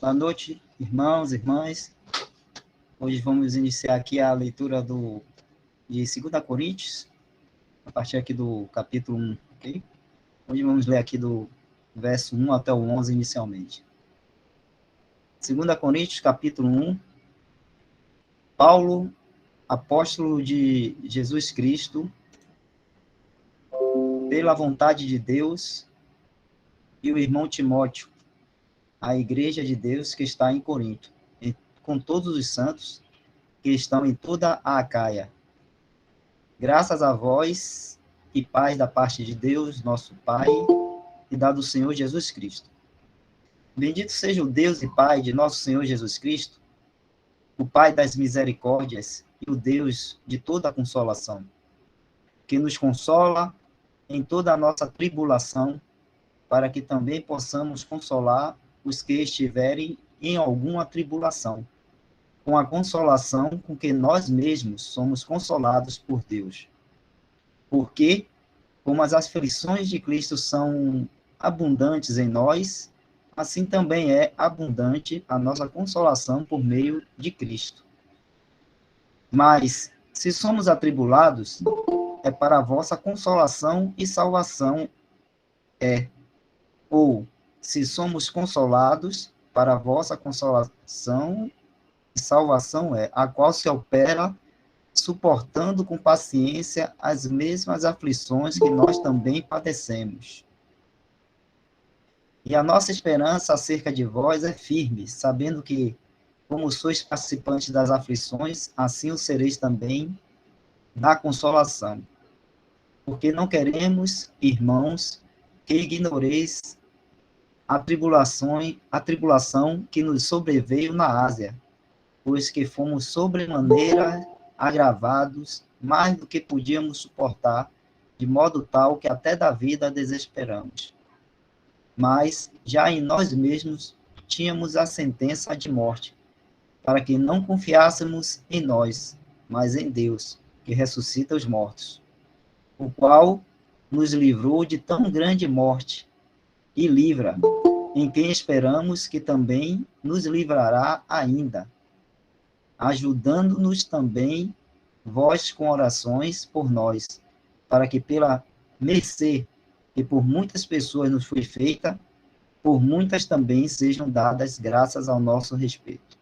Boa noite, irmãos, irmãs. Hoje vamos iniciar aqui a leitura de 2 Coríntios, a partir aqui do capítulo 1, ok? Hoje vamos ler aqui do verso 1 até o 11 inicialmente. 2 Coríntios, capítulo 1. Paulo, apóstolo de Jesus Cristo, pela vontade de Deus, e o irmão Timóteo, a igreja de Deus que está em Corinto, com todos os santos que estão em toda a Acaia. Graças a vós e paz da parte de Deus, nosso Pai, e da do Senhor Jesus Cristo. Bendito seja o Deus e Pai de nosso Senhor Jesus Cristo, o Pai das misericórdias e o Deus de toda a consolação, que nos consola em toda a nossa tribulação, para que também possamos consolar os que estiverem em alguma tribulação, com a consolação com que nós mesmos somos consolados por Deus. Porque, como as aflições de Cristo são abundantes em nós, assim também é abundante a nossa consolação por meio de Cristo. Mas, se somos atribulados, é para a vossa consolação e salvação ou, se somos consolados, para a vossa consolação e salvação a qual se opera suportando com paciência as mesmas aflições que nós também padecemos. E a nossa esperança acerca de vós é firme, sabendo que, como sois participantes das aflições, assim o sereis também da consolação. Porque não queremos, irmãos, que ignoreis a tribulação que nos sobreveio na Ásia, pois que fomos sobremaneira agravados, mais do que podíamos suportar, de modo tal que até da vida desesperamos. Mas, já em nós mesmos, tínhamos a sentença de morte, para que não confiássemos em nós, mas em Deus, que ressuscita os mortos, o qual nos livrou de tão grande morte, e livra, em quem esperamos que também nos livrará ainda, ajudando-nos também vós com orações por nós, para que pela mercê que por muitas pessoas nos foi feita, por muitas também sejam dadas graças ao nosso respeito.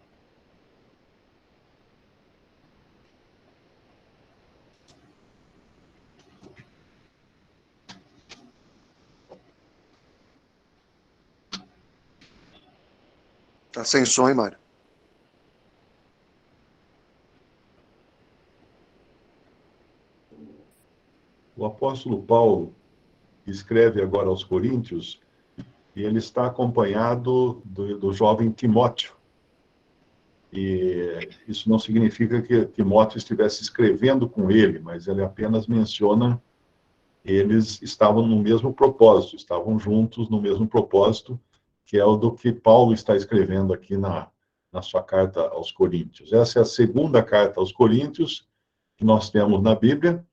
Tá sem som, hein, Mário? O apóstolo Paulo escreve agora aos Coríntios e ele está acompanhado do jovem Timóteo. E isso não significa que Timóteo estivesse escrevendo com ele, mas ele apenas menciona eles estavam no mesmo propósito, estavam juntos no mesmo propósito, que é o do que Paulo está escrevendo aqui na sua carta aos Coríntios. Essa é a segunda carta aos Coríntios que nós temos na Bíblia,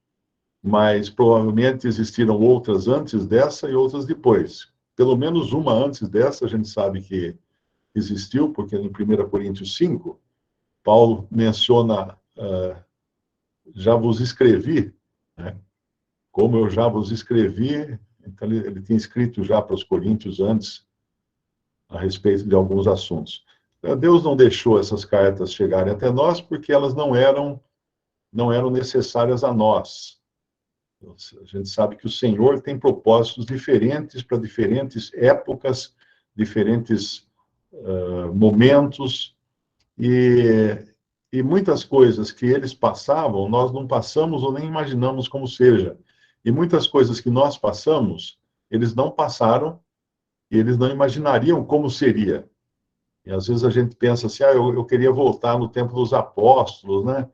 mas provavelmente existiram outras antes dessa e outras depois. Pelo menos uma antes dessa, a gente sabe que existiu, porque em 1 Coríntios 5, Paulo menciona, já vos escrevi, né? Como eu já vos escrevi, então ele tinha escrito já para os Coríntios antes, a respeito de alguns assuntos. Deus não deixou essas cartas chegarem até nós, porque elas não eram necessárias a nós. A gente sabe que o Senhor tem propósitos diferentes para diferentes épocas, diferentes momentos, e muitas coisas que eles passavam, nós não passamos ou nem imaginamos como seja. E muitas coisas que nós passamos, eles não passaram e eles não imaginariam como seria. E às vezes a gente pensa assim, eu queria voltar no tempo dos apóstolos, né?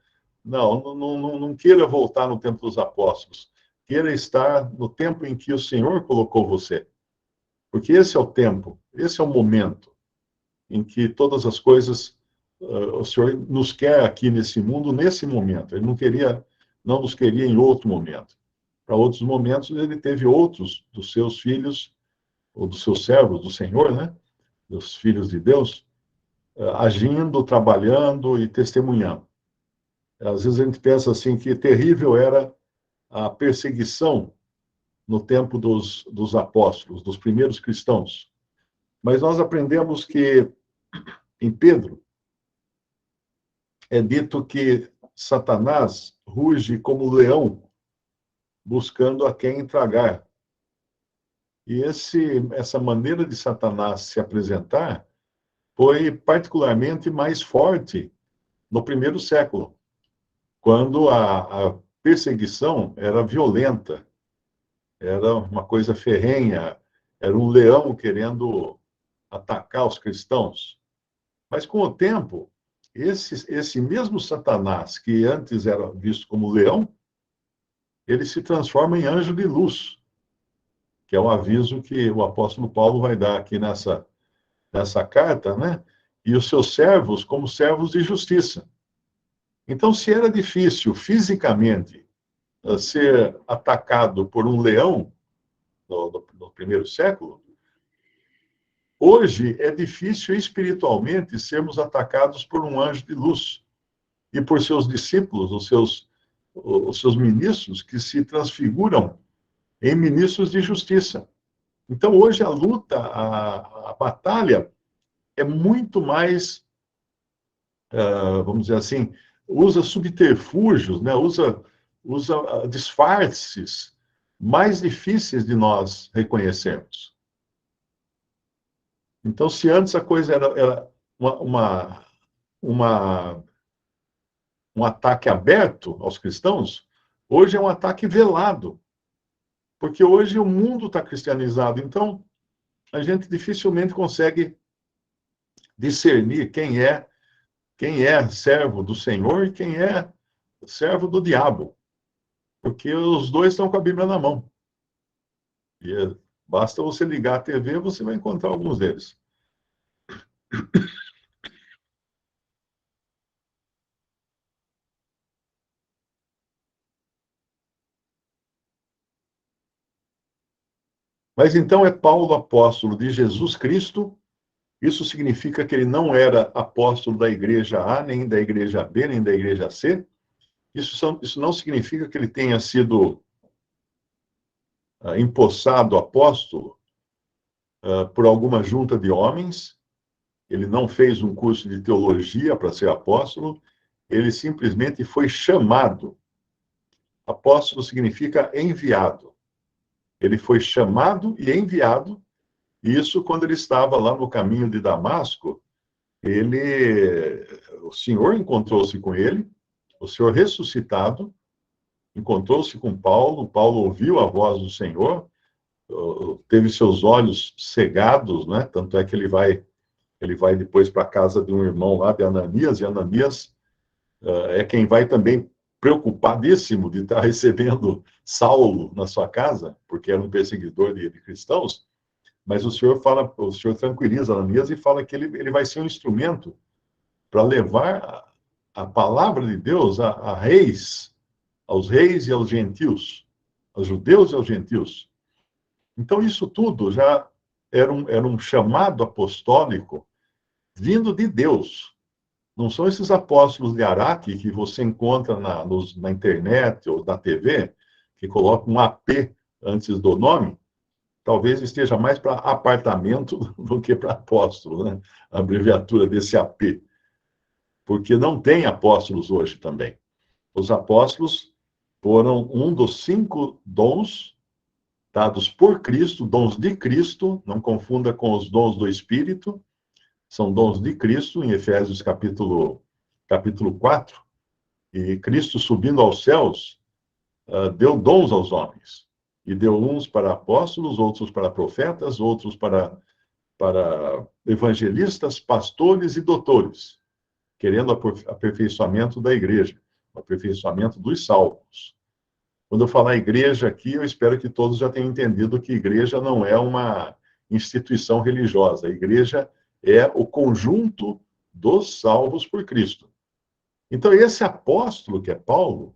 Não queira voltar no tempo dos apóstolos. Queira estar no tempo em que o Senhor colocou você. Porque esse é o tempo, esse é o momento em que todas as coisas, o Senhor nos quer aqui nesse mundo, nesse momento. Ele não nos queria em outro momento. Para outros momentos, ele teve outros dos seus filhos, ou dos seus servos, do Senhor, né? Dos filhos de Deus, agindo, trabalhando e testemunhando. Às vezes a gente pensa assim que terrível era a perseguição no tempo dos apóstolos, dos primeiros cristãos. Mas nós aprendemos que em Pedro é dito que Satanás ruge como leão, buscando a quem tragar. E essa maneira de Satanás se apresentar foi particularmente mais forte no primeiro século, quando a perseguição era violenta, era uma coisa ferrenha, era um leão querendo atacar os cristãos. Mas com o tempo, esse mesmo Satanás, que antes era visto como leão, ele se transforma em anjo de luz, que é um aviso que o apóstolo Paulo vai dar aqui nessa carta, né? E os seus servos como servos de justiça. Então, se era difícil fisicamente ser atacado por um leão no primeiro século, hoje é difícil espiritualmente sermos atacados por um anjo de luz e por seus discípulos, os seus ministros, que se transfiguram em ministros de justiça. Então, hoje a luta, a batalha é muito mais, vamos dizer assim, usa subterfúgios, né? usa disfarces mais difíceis de nós reconhecermos. Então, se antes a coisa era um ataque aberto aos cristãos, hoje é um ataque velado, porque hoje o mundo está cristianizado. Então, a gente dificilmente consegue discernir quem é servo do Senhor e quem é servo do diabo, porque os dois estão com a Bíblia na mão. E basta você ligar a TV, você vai encontrar alguns deles. Mas então é Paulo apóstolo de Jesus Cristo. Isso significa que ele não era apóstolo da igreja A, nem da igreja B, nem da igreja C. Isso não significa que ele tenha sido empossado apóstolo por alguma junta de homens. Ele não fez um curso de teologia para ser apóstolo. Ele simplesmente foi chamado. Apóstolo significa enviado. Ele foi chamado e enviado. Isso quando ele estava lá no caminho de Damasco, o Senhor encontrou-se com ele, o Senhor ressuscitado, encontrou-se com Paulo, Paulo ouviu a voz do Senhor, teve seus olhos cegados, né? Tanto é que ele vai depois para a casa de um irmão lá, de Ananias, e Ananias é quem vai também preocupadíssimo de estar recebendo Saulo na sua casa, porque era um perseguidor de cristãos. Mas o Senhor tranquiliza Ananias e fala que ele vai ser um instrumento para levar a palavra de Deus a reis, aos reis e aos gentios, aos judeus e aos gentios. Então, isso tudo já era um chamado apostólico vindo de Deus. Não são esses apóstolos de Araque que você encontra na internet ou na TV, que colocam um AP antes do nome. Talvez esteja mais para apartamento do que para apóstolo, né? A abreviatura desse AP. Porque não tem apóstolos hoje também. Os apóstolos foram um dos 5 dons dados por Cristo, dons de Cristo, não confunda com os dons do Espírito, são dons de Cristo, em Efésios capítulo 4. E Cristo, subindo aos céus, deu dons aos homens. E deu uns para apóstolos, outros para profetas, outros para evangelistas, pastores e doutores, querendo aperfeiçoamento da igreja, aperfeiçoamento dos salvos. Quando eu falar igreja aqui, eu espero que todos já tenham entendido que igreja não é uma instituição religiosa. A igreja é o conjunto dos salvos por Cristo. Então, esse apóstolo, que é Paulo,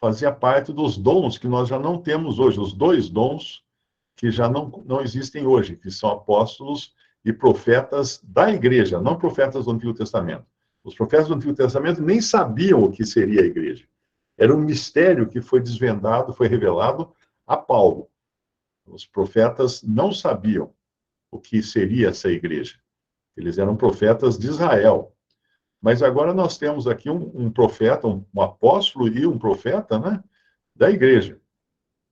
fazia parte dos dons que nós já não temos hoje, os 2 dons que já não existem hoje, que são apóstolos e profetas da igreja, não profetas do Antigo Testamento. Os profetas do Antigo Testamento nem sabiam o que seria a igreja. Era um mistério que foi desvendado, foi revelado a Paulo. Os profetas não sabiam o que seria essa igreja. Eles eram profetas de Israel. Mas agora nós temos aqui um profeta, um apóstolo e um profeta, né, da igreja.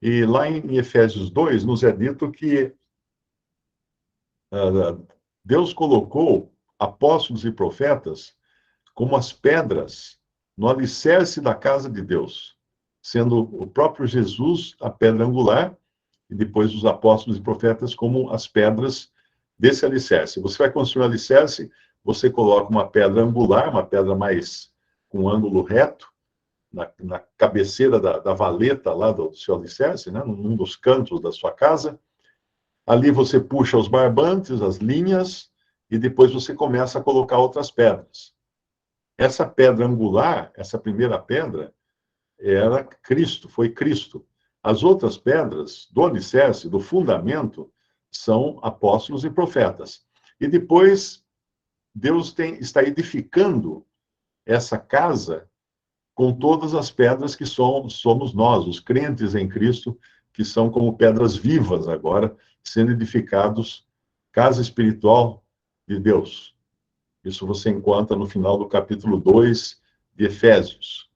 E lá em Efésios 2 nos é dito que Deus colocou apóstolos e profetas como as pedras no alicerce da casa de Deus, sendo o próprio Jesus a pedra angular e depois os apóstolos e profetas como as pedras desse alicerce. Você vai construir um alicerce, você coloca uma pedra angular, uma pedra mais com um ângulo reto, na cabeceira da valeta lá do seu alicerce, né, num dos cantos da sua casa. Ali você puxa os barbantes, as linhas, e depois você começa a colocar outras pedras. Essa pedra angular, essa primeira pedra, era Cristo, foi Cristo. As outras pedras do alicerce, do fundamento, são apóstolos e profetas. E depois, Deus está edificando essa casa com todas as pedras que somos nós, os crentes em Cristo, que são como pedras vivas agora, sendo edificados, casa espiritual de Deus. Isso você encontra no final do capítulo 2 de Efésios.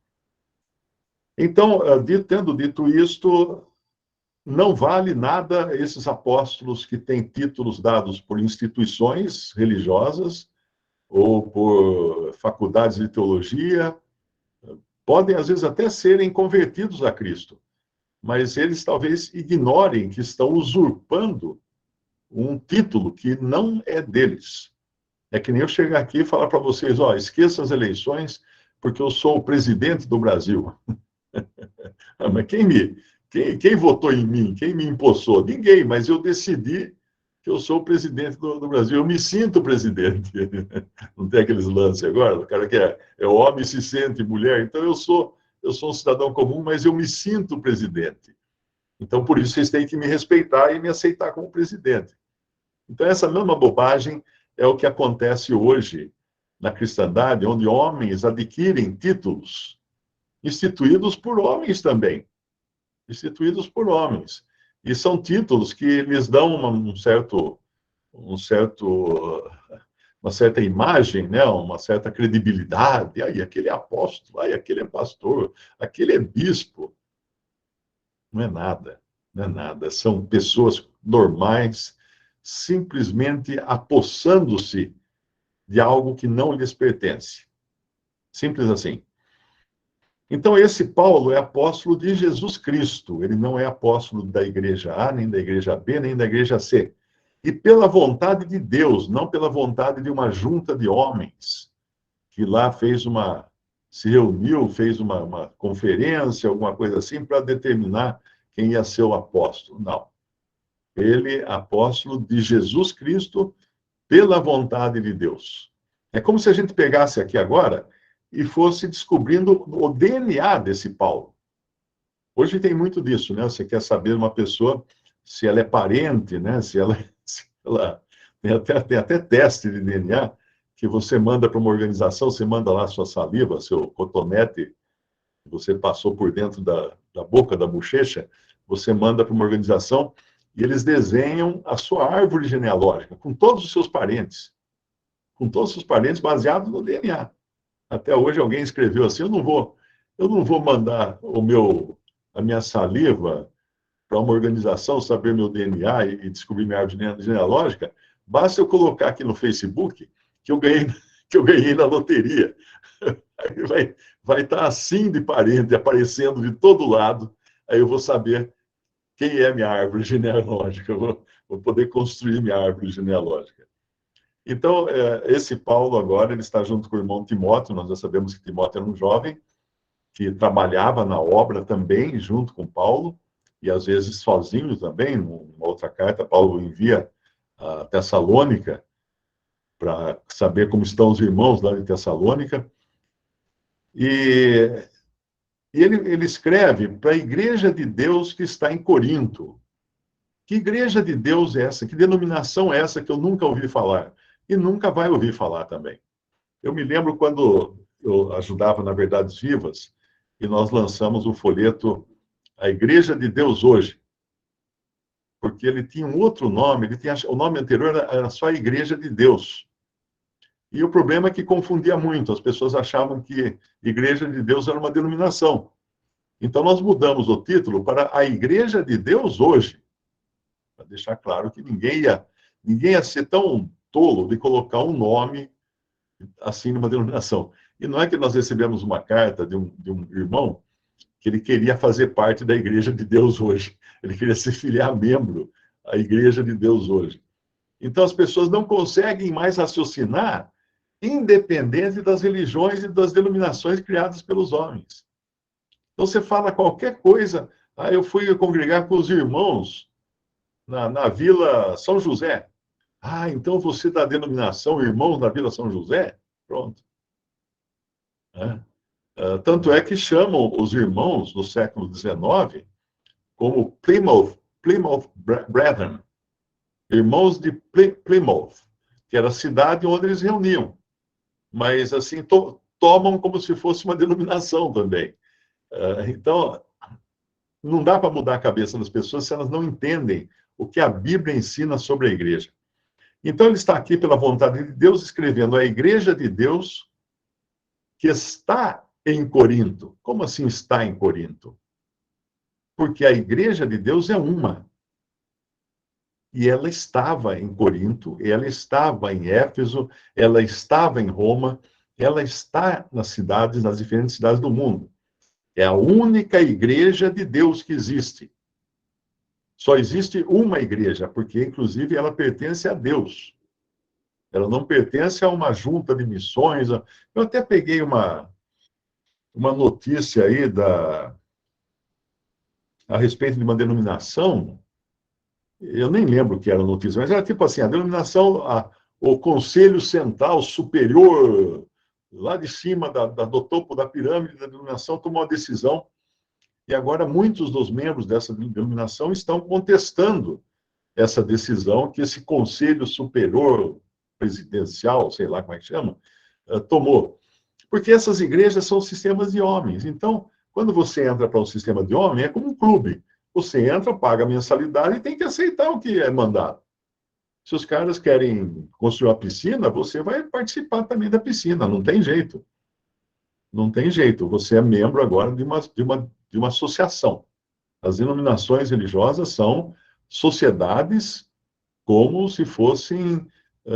Então, tendo dito isto, não vale nada esses apóstolos que têm títulos dados por instituições religiosas ou por faculdades de teologia. Podem, às vezes, até serem convertidos a Cristo, mas eles talvez ignorem que estão usurpando um título que não é deles. É que nem eu chegar aqui e falar para vocês, esqueça as eleições, porque eu sou o presidente do Brasil. Mas quem votou em mim? Quem me empossou? Ninguém, mas eu decidi que eu sou o presidente do Brasil. Eu me sinto presidente. Não tem aqueles lances agora? O cara que é homem se sente mulher. Então eu sou um cidadão comum, mas eu me sinto presidente. Então, por isso, vocês têm que me respeitar e me aceitar como presidente. Então, essa mesma bobagem é o que acontece hoje na cristandade, onde homens adquirem títulos instituídos por homens também. Instituídos por homens. E são títulos que lhes dão uma certa imagem, né? Uma certa credibilidade. Aí, aquele é apóstolo, aí, aquele é pastor, aquele é bispo. Não é nada, não é nada. São pessoas normais, simplesmente apossando-se de algo que não lhes pertence. Simples assim. Então, esse Paulo é apóstolo de Jesus Cristo. Ele não é apóstolo da igreja A, nem da igreja B, nem da igreja C. E pela vontade de Deus, não pela vontade de uma junta de homens, que lá se reuniu, fez uma conferência, alguma coisa assim, para determinar quem ia ser o apóstolo. Não. Ele é apóstolo de Jesus Cristo pela vontade de Deus. É como se a gente pegasse aqui agora e fosse descobrindo o DNA desse Paulo. Hoje tem muito disso, né? Você quer saber uma pessoa se ela é parente, né? Se ela tem até teste de DNA que você manda para uma organização, você manda lá sua saliva, seu cotonete, que você passou por dentro da boca, da bochecha, você manda para uma organização e eles desenham a sua árvore genealógica com todos os seus parentes. Com todos os seus parentes baseados no DNA. Até hoje alguém escreveu assim, eu não vou mandar a minha saliva para uma organização saber meu DNA e descobrir minha árvore genealógica, basta eu colocar aqui no Facebook que eu ganhei na loteria. Aí vai estar assim de parente, aparecendo de todo lado, aí eu vou saber quem é minha árvore genealógica, eu vou poder construir minha árvore genealógica. Então, esse Paulo agora, ele está junto com o irmão Timóteo, nós já sabemos que Timóteo era um jovem, que trabalhava na obra também, junto com Paulo, e às vezes sozinho também, numa outra carta, Paulo envia a Tessalônica, para saber como estão os irmãos lá em Tessalônica, e ele escreve para a igreja de Deus que está em Corinto. Que igreja de Deus é essa? Que denominação é essa que eu nunca ouvi falar? E nunca vai ouvir falar também. Eu me lembro quando eu ajudava na Verdades Vivas, e nós lançamos o folheto A Igreja de Deus Hoje, porque ele tinha um outro nome, o nome anterior era só a Igreja de Deus. E o problema é que confundia muito, as pessoas achavam que Igreja de Deus era uma denominação. Então nós mudamos o título para A Igreja de Deus Hoje, para deixar claro que ninguém ia ser tão tolo de colocar um nome assim numa denominação. E não é que nós recebemos uma carta de um irmão que ele queria fazer parte da Igreja de Deus Hoje. Ele queria se filiar membro à Igreja de Deus Hoje. Então as pessoas não conseguem mais raciocinar independente das religiões e das denominações criadas pelos homens. Então você fala qualquer coisa, eu fui congregar com os irmãos na Vila São José. Então você da denominação Irmãos da Vila São José? Pronto. Tanto é que chamam os irmãos do século XIX como Plymouth Brethren, irmãos de Plymouth, que era a cidade onde eles reuniam. Mas, assim, tomam como se fosse uma denominação também. Então, não dá para mudar a cabeça das pessoas se elas não entendem o que a Bíblia ensina sobre a igreja. Então, ele está aqui pela vontade de Deus, escrevendo a igreja de Deus que está em Corinto. Como assim está em Corinto? Porque a igreja de Deus é uma. E ela estava em Corinto, ela estava em Éfeso, ela estava em Roma, ela está nas diferentes cidades do mundo. É a única igreja de Deus que existe. Só existe uma igreja, porque, inclusive, ela pertence a Deus. Ela não pertence a uma junta de missões. Eu até peguei uma notícia aí a respeito de uma denominação. Eu nem lembro o que era a notícia, mas era tipo assim, a denominação, o Conselho Central Superior, lá de cima do topo da pirâmide da denominação, tomou uma decisão, e agora muitos dos membros dessa denominação estão contestando essa decisão que esse Conselho Superior Presidencial, sei lá como é que chama, tomou. Porque essas igrejas são sistemas de homens. Então, quando você entra para um sistema de homem, é como um clube. Você entra, paga a mensalidade e tem que aceitar o que é mandado. Se os caras querem construir uma piscina, você vai participar também da piscina. Não tem jeito. Não tem jeito. Você é membro agora de uma associação. As denominações religiosas são sociedades como se fossem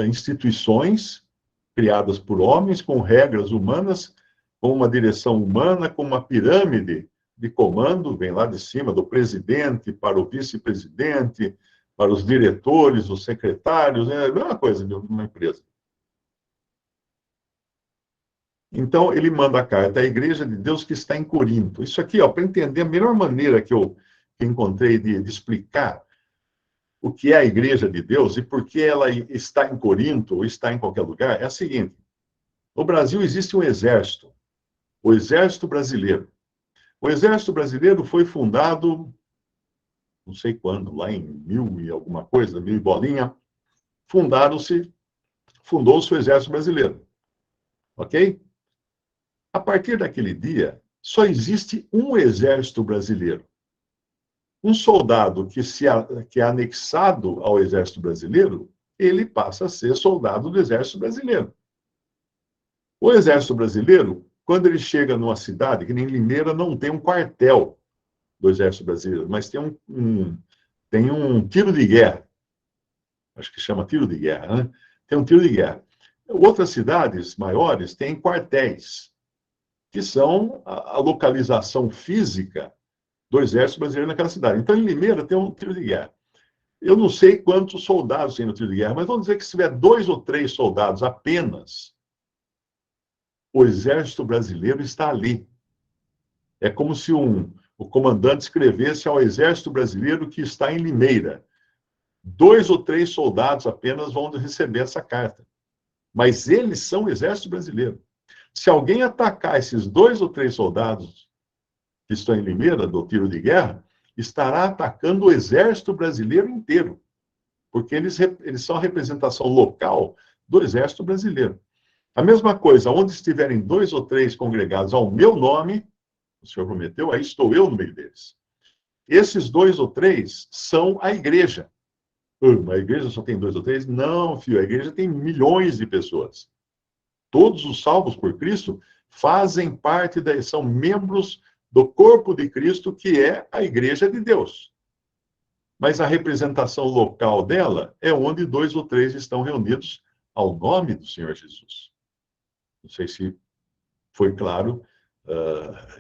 instituições criadas por homens, com regras humanas, com uma direção humana, com uma pirâmide de comando, vem lá de cima, do presidente para o vice-presidente, para os diretores, os secretários, é a mesma coisa de uma empresa. Então, ele manda a carta à Igreja de Deus que está em Corinto. Isso aqui, para entender a melhor maneira que eu encontrei de explicar o que é a Igreja de Deus e por que ela está em Corinto ou está em qualquer lugar, é a seguinte. No Brasil existe um exército, o Exército Brasileiro. O Exército Brasileiro foi fundado, não sei quando, lá em 1000 e alguma coisa, 1000 e bolinha, fundou-se o Exército Brasileiro. Ok? A partir daquele dia, só existe um Exército Brasileiro. Um soldado que é anexado ao Exército Brasileiro, ele passa a ser soldado do Exército Brasileiro. O Exército Brasileiro, quando ele chega numa cidade, que nem Limeira não tem um quartel do Exército Brasileiro, mas tem um tiro de guerra. Acho que chama tiro de guerra, né? Tem um tiro de guerra. Outras cidades maiores têm quartéis, que são a localização física do Exército Brasileiro naquela cidade. Então, em Limeira tem um tiro de guerra. Eu não sei quantos soldados tem no tiro de guerra, mas vamos dizer que se tiver 2 ou 3 soldados apenas, o Exército Brasileiro está ali. É como se o comandante escrevesse ao Exército Brasileiro que está em Limeira. 2 ou 3 soldados apenas vão receber essa carta. Mas eles são o Exército Brasileiro. Se alguém atacar esses 2 ou 3 soldados que estão em Limeira, do tiro de guerra, estará atacando o exército brasileiro inteiro, porque eles são a representação local do exército brasileiro. A mesma coisa, onde estiverem 2 ou 3 congregados ao meu nome, o Senhor prometeu, aí estou eu no meio deles. Esses 2 ou 3 são a igreja. A igreja só tem 2 ou 3? Não, filho, a igreja tem milhões de pessoas. Todos os salvos por Cristo fazem parte, são membros do corpo de Cristo, que é a igreja de Deus. Mas a representação local dela é onde 2 ou 3 estão reunidos ao nome do Senhor Jesus. Não sei se foi claro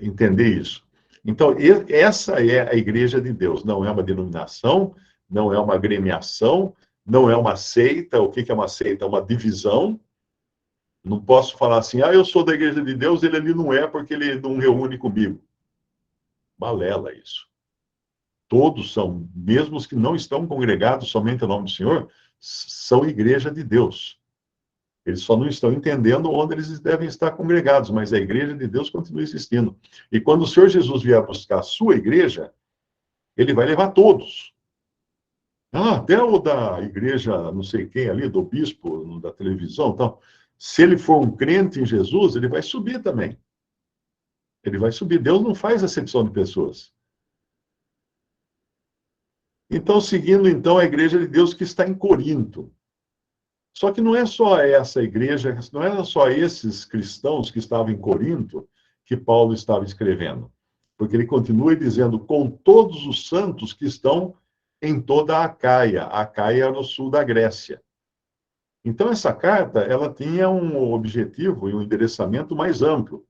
entender isso. Então, essa é a igreja de Deus. Não é uma denominação, não é uma agremiação, não é uma seita. O que é uma seita? É uma divisão. Não posso falar assim, eu sou da igreja de Deus, ele ali não é porque ele não reúne comigo. Balela isso. Todos são, mesmo os que não estão congregados somente ao nome do Senhor, são igreja de Deus. Eles só não estão entendendo onde eles devem estar congregados, mas a igreja de Deus continua existindo. E quando o Senhor Jesus vier buscar a sua igreja, ele vai levar todos. Até o da igreja, não sei quem ali, do bispo, da televisão, então, se ele for um crente em Jesus, ele vai subir também. Ele vai subir. Deus não faz acepção de pessoas. Então, seguindo então a igreja de Deus que está em Corinto. Só que não é só essa igreja, não era só esses cristãos que estavam em Corinto que Paulo estava escrevendo. Porque ele continua dizendo, com todos os santos que estão em toda a Acaia. A Acaia é no sul da Grécia. Então, essa carta, ela tinha um objetivo e um endereçamento mais amplo.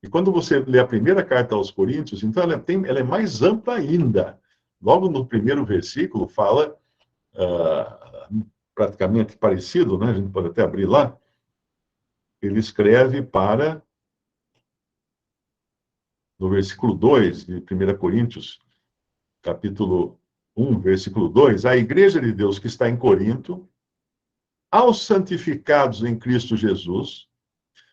E quando você lê a primeira carta aos Coríntios, então ela é mais ampla ainda. Logo no primeiro versículo, fala... praticamente parecido, né? A gente pode até abrir lá. Ele escreve para, no versículo 2 de 1 Coríntios, capítulo 1, versículo 2, a igreja de Deus que está em Corinto, aos santificados em Cristo Jesus,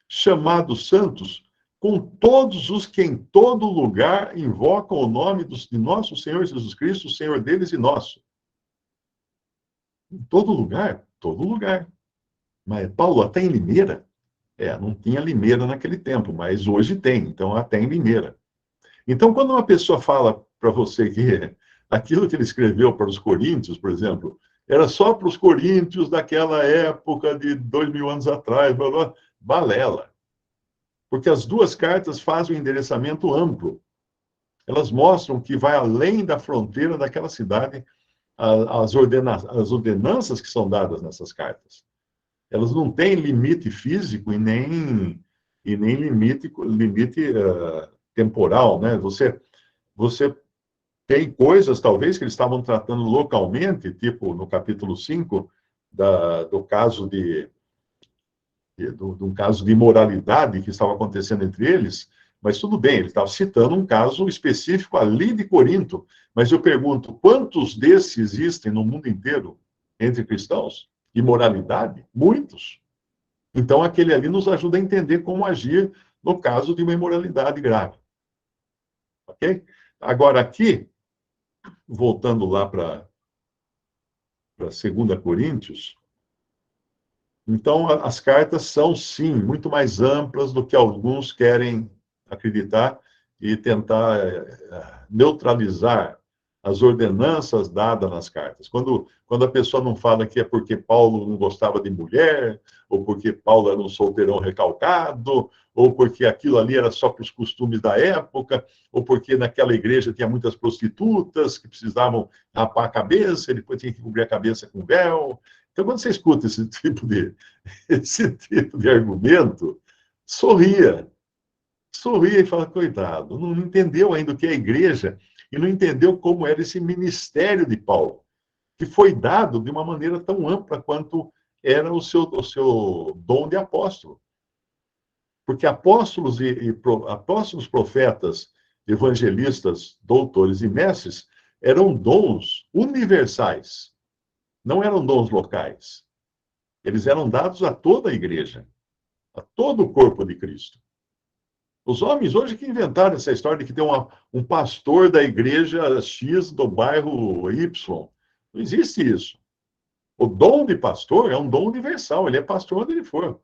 chamados santos, com todos os que em todo lugar invocam o nome de nosso Senhor Jesus Cristo, o Senhor deles e nosso. Em todo lugar? Todo lugar. Mas, Paulo, até em Limeira? Não tinha Limeira naquele tempo, mas hoje tem, então até em Limeira. Então, quando uma pessoa fala para você que aquilo que ele escreveu para os coríntios, por exemplo, era só para os coríntios daquela época de 2000 anos atrás, blá, blá, balela. Porque as duas cartas fazem um endereçamento amplo. Elas mostram que vai além da fronteira daquela cidade as ordenanças que são dadas nessas cartas. Elas não têm limite físico e nem limite temporal, né? Você tem coisas, talvez, que eles estavam tratando localmente, tipo no capítulo 5, do caso de um caso de imoralidade que estava acontecendo entre eles, mas tudo bem, ele estava citando um caso específico ali de Corinto. Mas eu pergunto, quantos desses existem no mundo inteiro entre cristãos? Imoralidade? Muitos. Então, aquele ali nos ajuda a entender como agir no caso de uma imoralidade grave. Ok? Agora, aqui, voltando lá para 2 Coríntios, então, as cartas são, sim, muito mais amplas do que alguns querem acreditar e tentar neutralizar as ordenanças dadas nas cartas. Quando a pessoa não fala que é porque Paulo não gostava de mulher, ou porque Paulo era um solteirão recalcado, ou porque aquilo ali era só para os costumes da época, ou porque naquela igreja tinha muitas prostitutas que precisavam rapar a cabeça, e depois tinha que cobrir a cabeça com véu. Então, quando você escuta esse tipo de argumento, sorria e fala, coitado, não entendeu ainda o que é a igreja e não entendeu como era esse ministério de Paulo, que foi dado de uma maneira tão ampla quanto era o seu dom de apóstolo. Porque apóstolos apóstolos, profetas, evangelistas, doutores e mestres eram dons universais, não eram dons locais. Eles eram dados a toda a igreja, a todo o corpo de Cristo. Os homens hoje que inventaram essa história de que tem um pastor da igreja X do bairro Y. Não existe isso. O dom de pastor é um dom universal, ele é pastor onde ele for.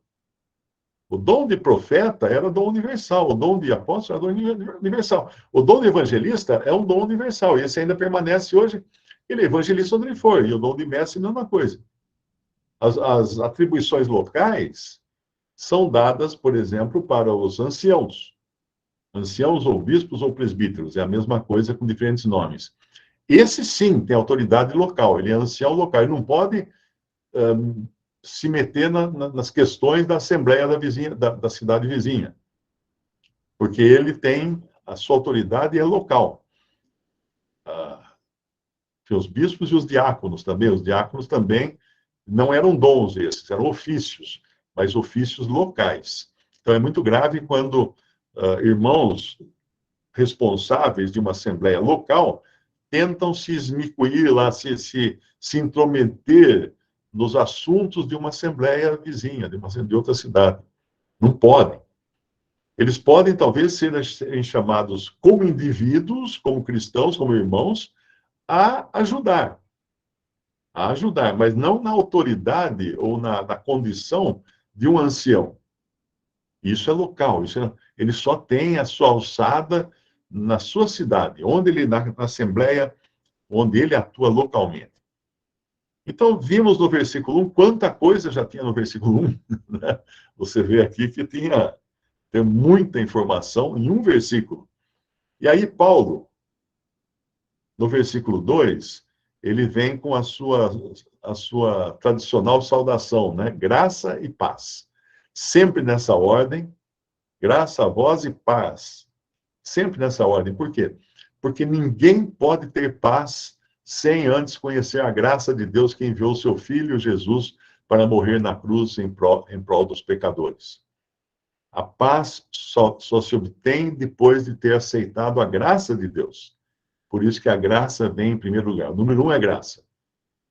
O dom de profeta era dom universal, o dom de apóstolo era dom universal. O dom de evangelista é um dom universal, e esse ainda permanece hoje. Ele é evangelista onde ele for, e o dom de mestre é a mesma coisa. As atribuições locais são dadas, por exemplo, para os anciãos. Anciãos ou bispos ou presbíteros, é a mesma coisa com diferentes nomes. Esse sim tem autoridade local, ele é ancião local, ele não pode se meter nas questões da assembleia da vizinha, da cidade vizinha, porque ele tem a sua autoridade é local. Os bispos e os diáconos também não eram dons esses, eram ofícios, mas ofícios locais. Então é muito grave quando irmãos responsáveis de uma assembleia local tentam se esmicuir lá, se intrometer nos assuntos de uma assembleia vizinha, de outra cidade. Não podem. Eles podem, talvez, serem chamados como indivíduos, como cristãos, como irmãos, a ajudar, mas não na autoridade ou na condição de um ancião. Isso é local, ele só tem a sua alçada na sua cidade, onde ele, na assembleia, onde ele atua localmente. Então, vimos no versículo 1, quanta coisa já tinha no versículo 1. Né? Você vê aqui que tem muita informação em um versículo. E aí, Paulo, no versículo 2, ele vem com a sua tradicional saudação, né? Graça e paz. Sempre nessa ordem, graça a vós e paz. Sempre nessa ordem. Por quê? Porque ninguém pode ter paz sem antes conhecer a graça de Deus que enviou seu Filho Jesus para morrer na cruz em prol dos pecadores. A paz só se obtém depois de ter aceitado a graça de Deus. Por isso que a graça vem em primeiro lugar. O número 1 é graça.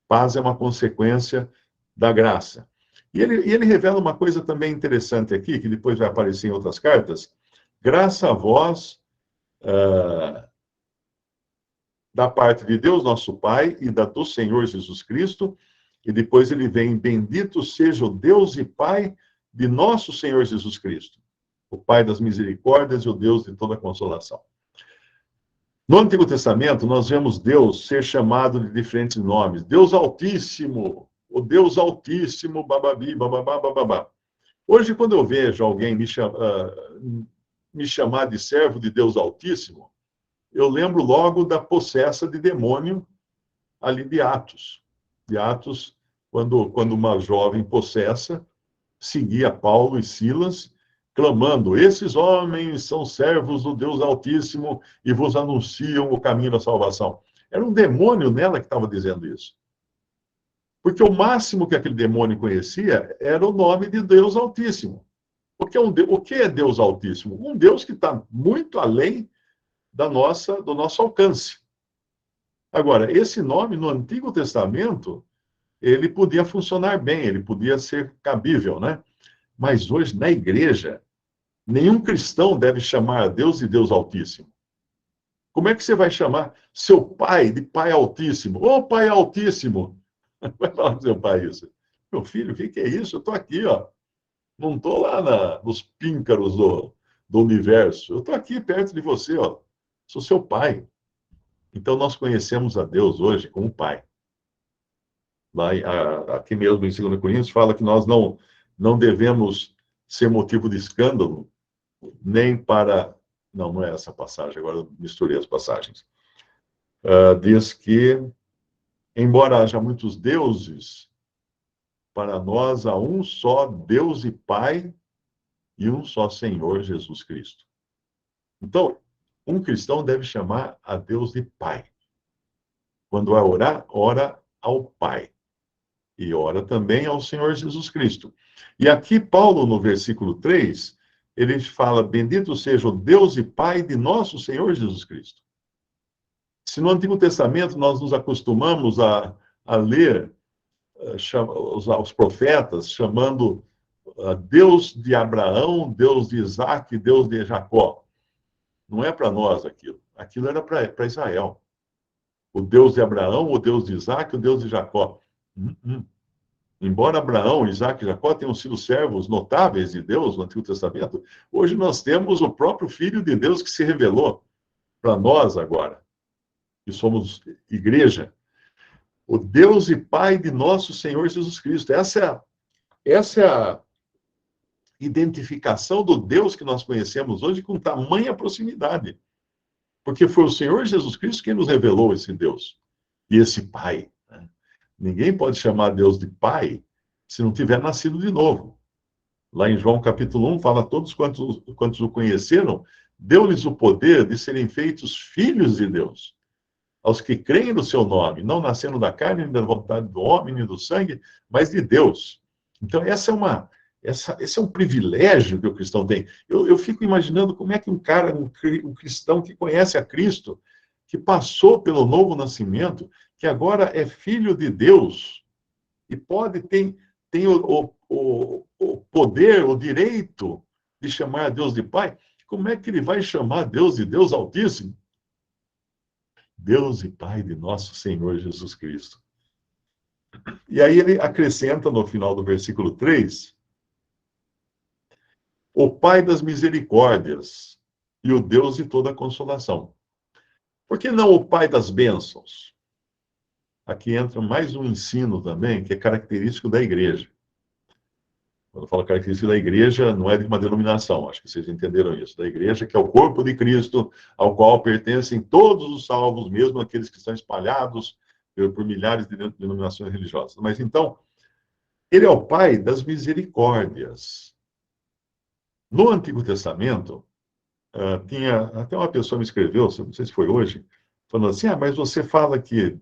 Paz é uma consequência da graça. E ele revela uma coisa também interessante aqui, que depois vai aparecer em outras cartas. Graça a vós, da parte de Deus, nosso Pai, e do Senhor Jesus Cristo. E depois ele vem, bendito seja o Deus e Pai de nosso Senhor Jesus Cristo, o Pai das misericórdias e o Deus de toda consolação. No Antigo Testamento, nós vemos Deus ser chamado de diferentes nomes. Deus Altíssimo, o Deus Altíssimo, bababi, bababá, bababá. Hoje, quando eu vejo alguém me chamar de servo de Deus Altíssimo, eu lembro logo da possessa de demônio ali de Atos. De Atos, quando uma jovem possessa seguia Paulo e Silas, clamando: esses homens são servos do Deus Altíssimo e vos anunciam o caminho da salvação. Era um demônio nela que estava dizendo isso. Porque o máximo que aquele demônio conhecia era o nome de Deus Altíssimo. O que é Deus Altíssimo? Um Deus que está muito além do nosso alcance. Agora, esse nome no Antigo Testamento, ele podia funcionar bem, ele podia ser cabível, né? Mas hoje, na igreja, nenhum cristão deve chamar a Deus de Deus Altíssimo. Como é que você vai chamar seu pai de Pai Altíssimo? Ô, Pai Altíssimo! Vai falar para seu pai isso. Meu filho, o que é isso? Eu estou aqui, ó. Não estou lá nos píncaros do universo. Eu estou aqui perto de você, ó. Sou seu pai. Então, nós conhecemos a Deus hoje como Pai. Lá, aqui mesmo em 2 Coríntios fala que nós não devemos ser motivo de escândalo, nem para... Não é essa passagem, agora eu misturei as passagens. Diz que, embora haja muitos deuses, para nós há um só Deus e Pai e um só Senhor Jesus Cristo. Então, um cristão deve chamar a Deus de Pai. Quando vai orar, ora ao Pai. E ora também ao Senhor Jesus Cristo. E aqui, Paulo, no versículo 3, ele fala: bendito seja o Deus e Pai de nosso Senhor Jesus Cristo. Se no Antigo Testamento nós nos acostumamos a ler os profetas chamando Deus de Abraão, Deus de Isaac, Deus de Jacó. Não é para nós aquilo. Aquilo era para Israel. O Deus de Abraão, o Deus de Isaac, o Deus de Jacó. Embora Abraão, Isaac e Jacó tenham sido servos notáveis de Deus no Antigo Testamento, hoje nós temos o próprio Filho de Deus que se revelou para nós agora, que somos igreja. O Deus e Pai de nosso Senhor Jesus Cristo. Essa é a identificação do Deus que nós conhecemos hoje com tamanha proximidade. Porque foi o Senhor Jesus Cristo quem nos revelou esse Deus e esse Pai. Né? Ninguém pode chamar Deus de Pai se não tiver nascido de novo. Lá em João capítulo 1, fala: todos quantos o conheceram, deu-lhes o poder de serem feitos filhos de Deus. Aos que creem no seu nome, não nascendo da carne, nem da vontade do homem, nem do sangue, mas de Deus. Então, esse é um privilégio que o cristão tem. Eu fico imaginando como é que um cristão que conhece a Cristo, que passou pelo novo nascimento, que agora é filho de Deus, e tem o poder, o direito de chamar Deus de Pai, como é que ele vai chamar Deus de Deus Altíssimo? Deus e Pai de nosso Senhor Jesus Cristo. E aí ele acrescenta no final do versículo 3, o Pai das misericórdias e o Deus de toda consolação. Por que não o Pai das bênçãos? Aqui entra mais um ensino também, que é característico da igreja. Quando eu falo característico da igreja, não é de uma denominação, acho que vocês entenderam isso. Da igreja, que é o corpo de Cristo, ao qual pertencem todos os salvos, mesmo aqueles que estão espalhados por milhares de denominações religiosas. Mas então, ele é o Pai das misericórdias. No Antigo Testamento, tinha até uma pessoa me escreveu, não sei se foi hoje, falando assim: mas você fala que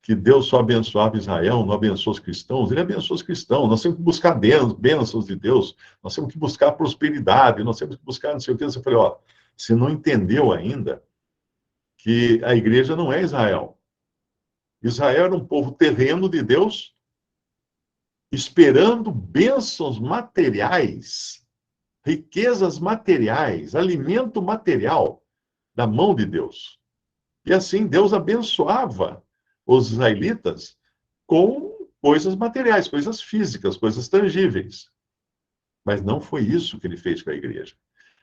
Deus só abençoava Israel, não abençoa os cristãos. Ele abençoa os cristãos. Nós temos que buscar bênçãos de Deus, nós temos que buscar prosperidade, nós temos que buscar não sei o que. Eu falei: você não entendeu ainda que a igreja não é Israel. Israel era um povo terreno de Deus, esperando bênçãos materiais, riquezas materiais, alimento material da mão de Deus. E assim Deus abençoava os israelitas com coisas materiais, coisas físicas, coisas tangíveis. Mas não foi isso que ele fez com a igreja.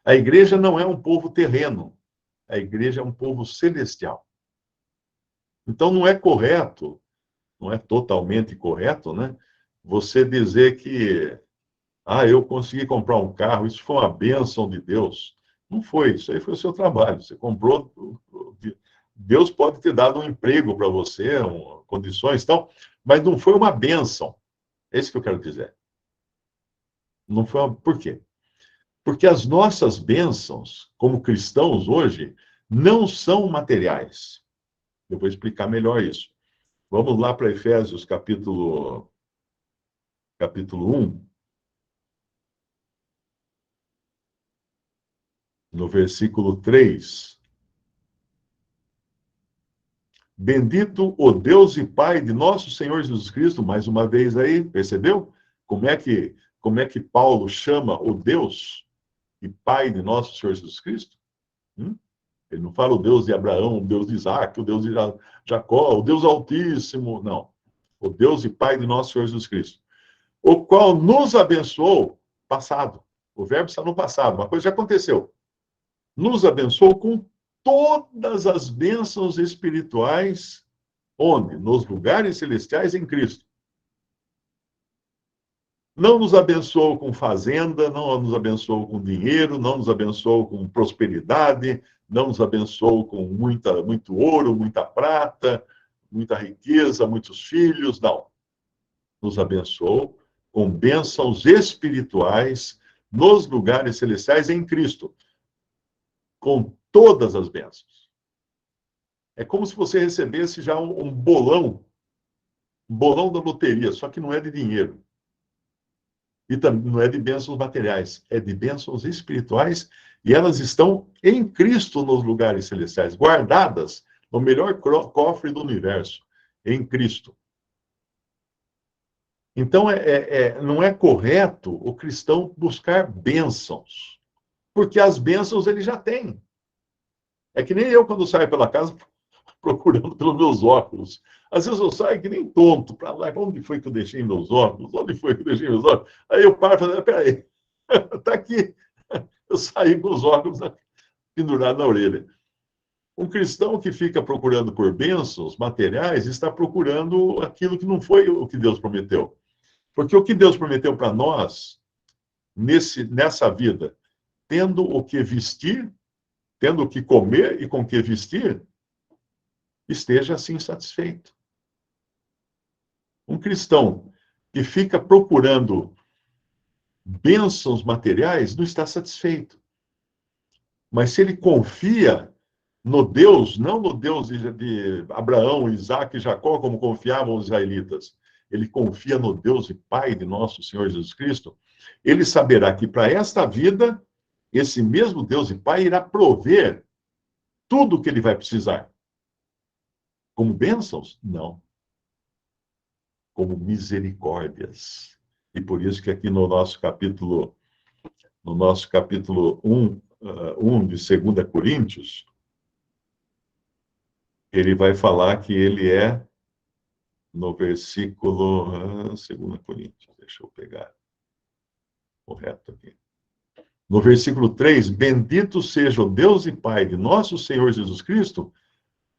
A igreja não é um povo terreno, a igreja é um povo celestial. Então não é correto, não é totalmente correto, né? Você dizer que eu consegui comprar um carro, isso foi uma bênção de Deus. Não foi, isso aí foi o seu trabalho. Você comprou, Deus pode ter dado um emprego para você, condições e tal, mas não foi uma bênção. É isso que eu quero dizer. Não foi Por quê? Porque as nossas bênçãos, como cristãos hoje, não são materiais. Eu vou explicar melhor isso. Vamos lá para Efésios capítulo 1. No versículo 3. Bendito o Deus e Pai de nosso Senhor Jesus Cristo, mais uma vez aí, percebeu? Como é que Paulo chama o Deus e Pai de nosso Senhor Jesus Cristo? Ele não fala o Deus de Abraão, o Deus de Isaac, o Deus de Jacó, o Deus Altíssimo, não. O Deus e Pai de nosso Senhor Jesus Cristo. O qual nos abençoou, passado. O verbo está no passado, uma coisa já aconteceu. Nos abençoou com todas as bênçãos espirituais, onde? Nos lugares celestiais em Cristo. Não nos abençoou com fazenda, não nos abençoou com dinheiro, não nos abençoou com prosperidade, não nos abençoou com muito ouro, muita prata, muita riqueza, muitos filhos, não. Nos abençoou com bênçãos espirituais nos lugares celestiais em Cristo. Com todas as bênçãos. É como se você recebesse já um bolão da loteria, só que não é de dinheiro. E também não é de bênçãos materiais, é de bênçãos espirituais, e elas estão em Cristo nos lugares celestiais, guardadas no melhor cofre do universo, em Cristo. Então, não é correto o cristão buscar bênçãos, porque as bênçãos ele já tem. É que nem eu, quando saio pela casa, procurando pelos meus óculos. Às vezes eu saio que nem tonto, para lá, onde foi que eu deixei meus óculos? Onde foi que eu deixei meus óculos? Aí eu paro e falo, peraí, está aqui. Eu saí com os óculos pendurados na orelha. Um cristão que fica procurando por bênçãos materiais está procurando aquilo que não foi o que Deus prometeu. Porque o que Deus prometeu para nós, nessa vida, tendo o que vestir, tendo o que comer e com o que vestir, esteja assim satisfeito. Um cristão que fica procurando bênçãos materiais não está satisfeito. Mas se ele confia no Deus, não no Deus de Abraão, Isaac e Jacó, como confiavam os israelitas, ele confia no Deus e Pai de nosso Senhor Jesus Cristo, ele saberá que para esta vida, esse mesmo Deus e Pai irá prover tudo o que ele vai precisar. Como bênçãos? Não. Como misericórdias. E por isso que aqui no nosso capítulo 1 de 2 Coríntios, ele vai falar que ele é, no versículo, 2 Coríntios, deixa eu pegar correto aqui. No versículo 3, bendito seja o Deus e Pai de nosso Senhor Jesus Cristo,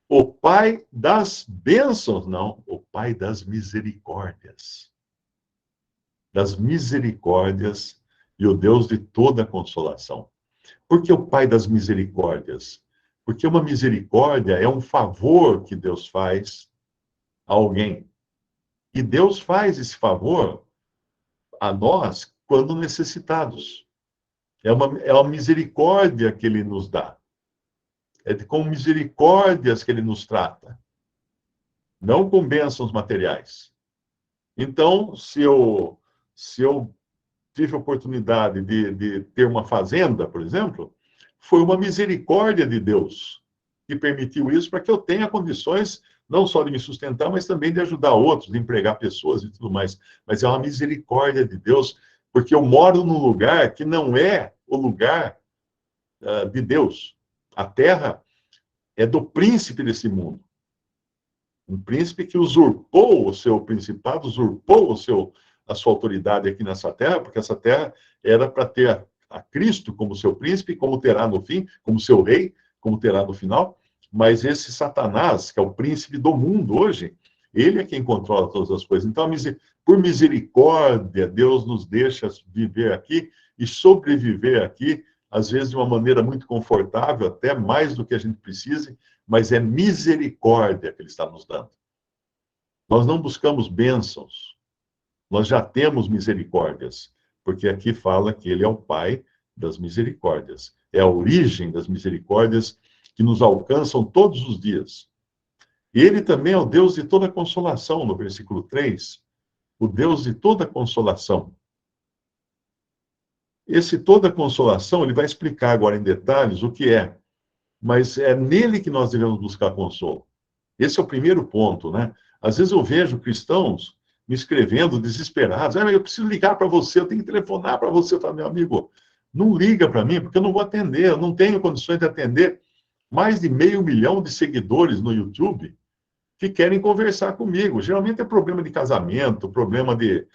o Pai das bênçãos, não, o Pai das misericórdias. Das misericórdias e o Deus de toda consolação. Por que o Pai das misericórdias? Porque uma misericórdia é um favor que Deus faz a alguém. E Deus faz esse favor a nós quando necessitados. É uma misericórdia que Ele nos dá. Com misericórdias que Ele nos trata. Não com bênçãos materiais. Então, se eu tive a oportunidade de ter uma fazenda, por exemplo, foi uma misericórdia de Deus que permitiu isso para que eu tenha condições não só de me sustentar, mas também de ajudar outros, de empregar pessoas e tudo mais. Mas é uma misericórdia de Deus, porque eu moro num lugar que não é o lugar de Deus. A terra é do príncipe desse mundo. Um príncipe que usurpou o seu principado, usurpou a sua autoridade aqui nessa terra, porque essa terra era para ter a Cristo como seu príncipe, como terá no fim, como seu rei, como terá no final. Mas esse Satanás, que é o príncipe do mundo hoje, ele é quem controla todas as coisas. Então, por misericórdia, Deus nos deixa viver aqui e sobreviver aqui, às vezes de uma maneira muito confortável, até mais do que a gente precise, mas é misericórdia que Ele está nos dando. Nós não buscamos bênçãos, nós já temos misericórdias, porque aqui fala que Ele é o Pai das misericórdias, é a origem das misericórdias que nos alcançam todos os dias. E Ele também é o Deus de toda consolação, no versículo 3, o Deus de toda consolação. Esse toda consolação, ele vai explicar agora em detalhes o que é, mas é nele que nós devemos buscar consolo. Esse é o primeiro ponto, né? Às vezes eu vejo cristãos me escrevendo desesperados. Eu preciso ligar para você, eu tenho que telefonar para você. Eu falo, meu amigo, não liga para mim, porque eu não vou atender, eu não tenho condições de atender mais de 500 mil de seguidores no YouTube que querem conversar comigo. Geralmente é problema de casamento, problema de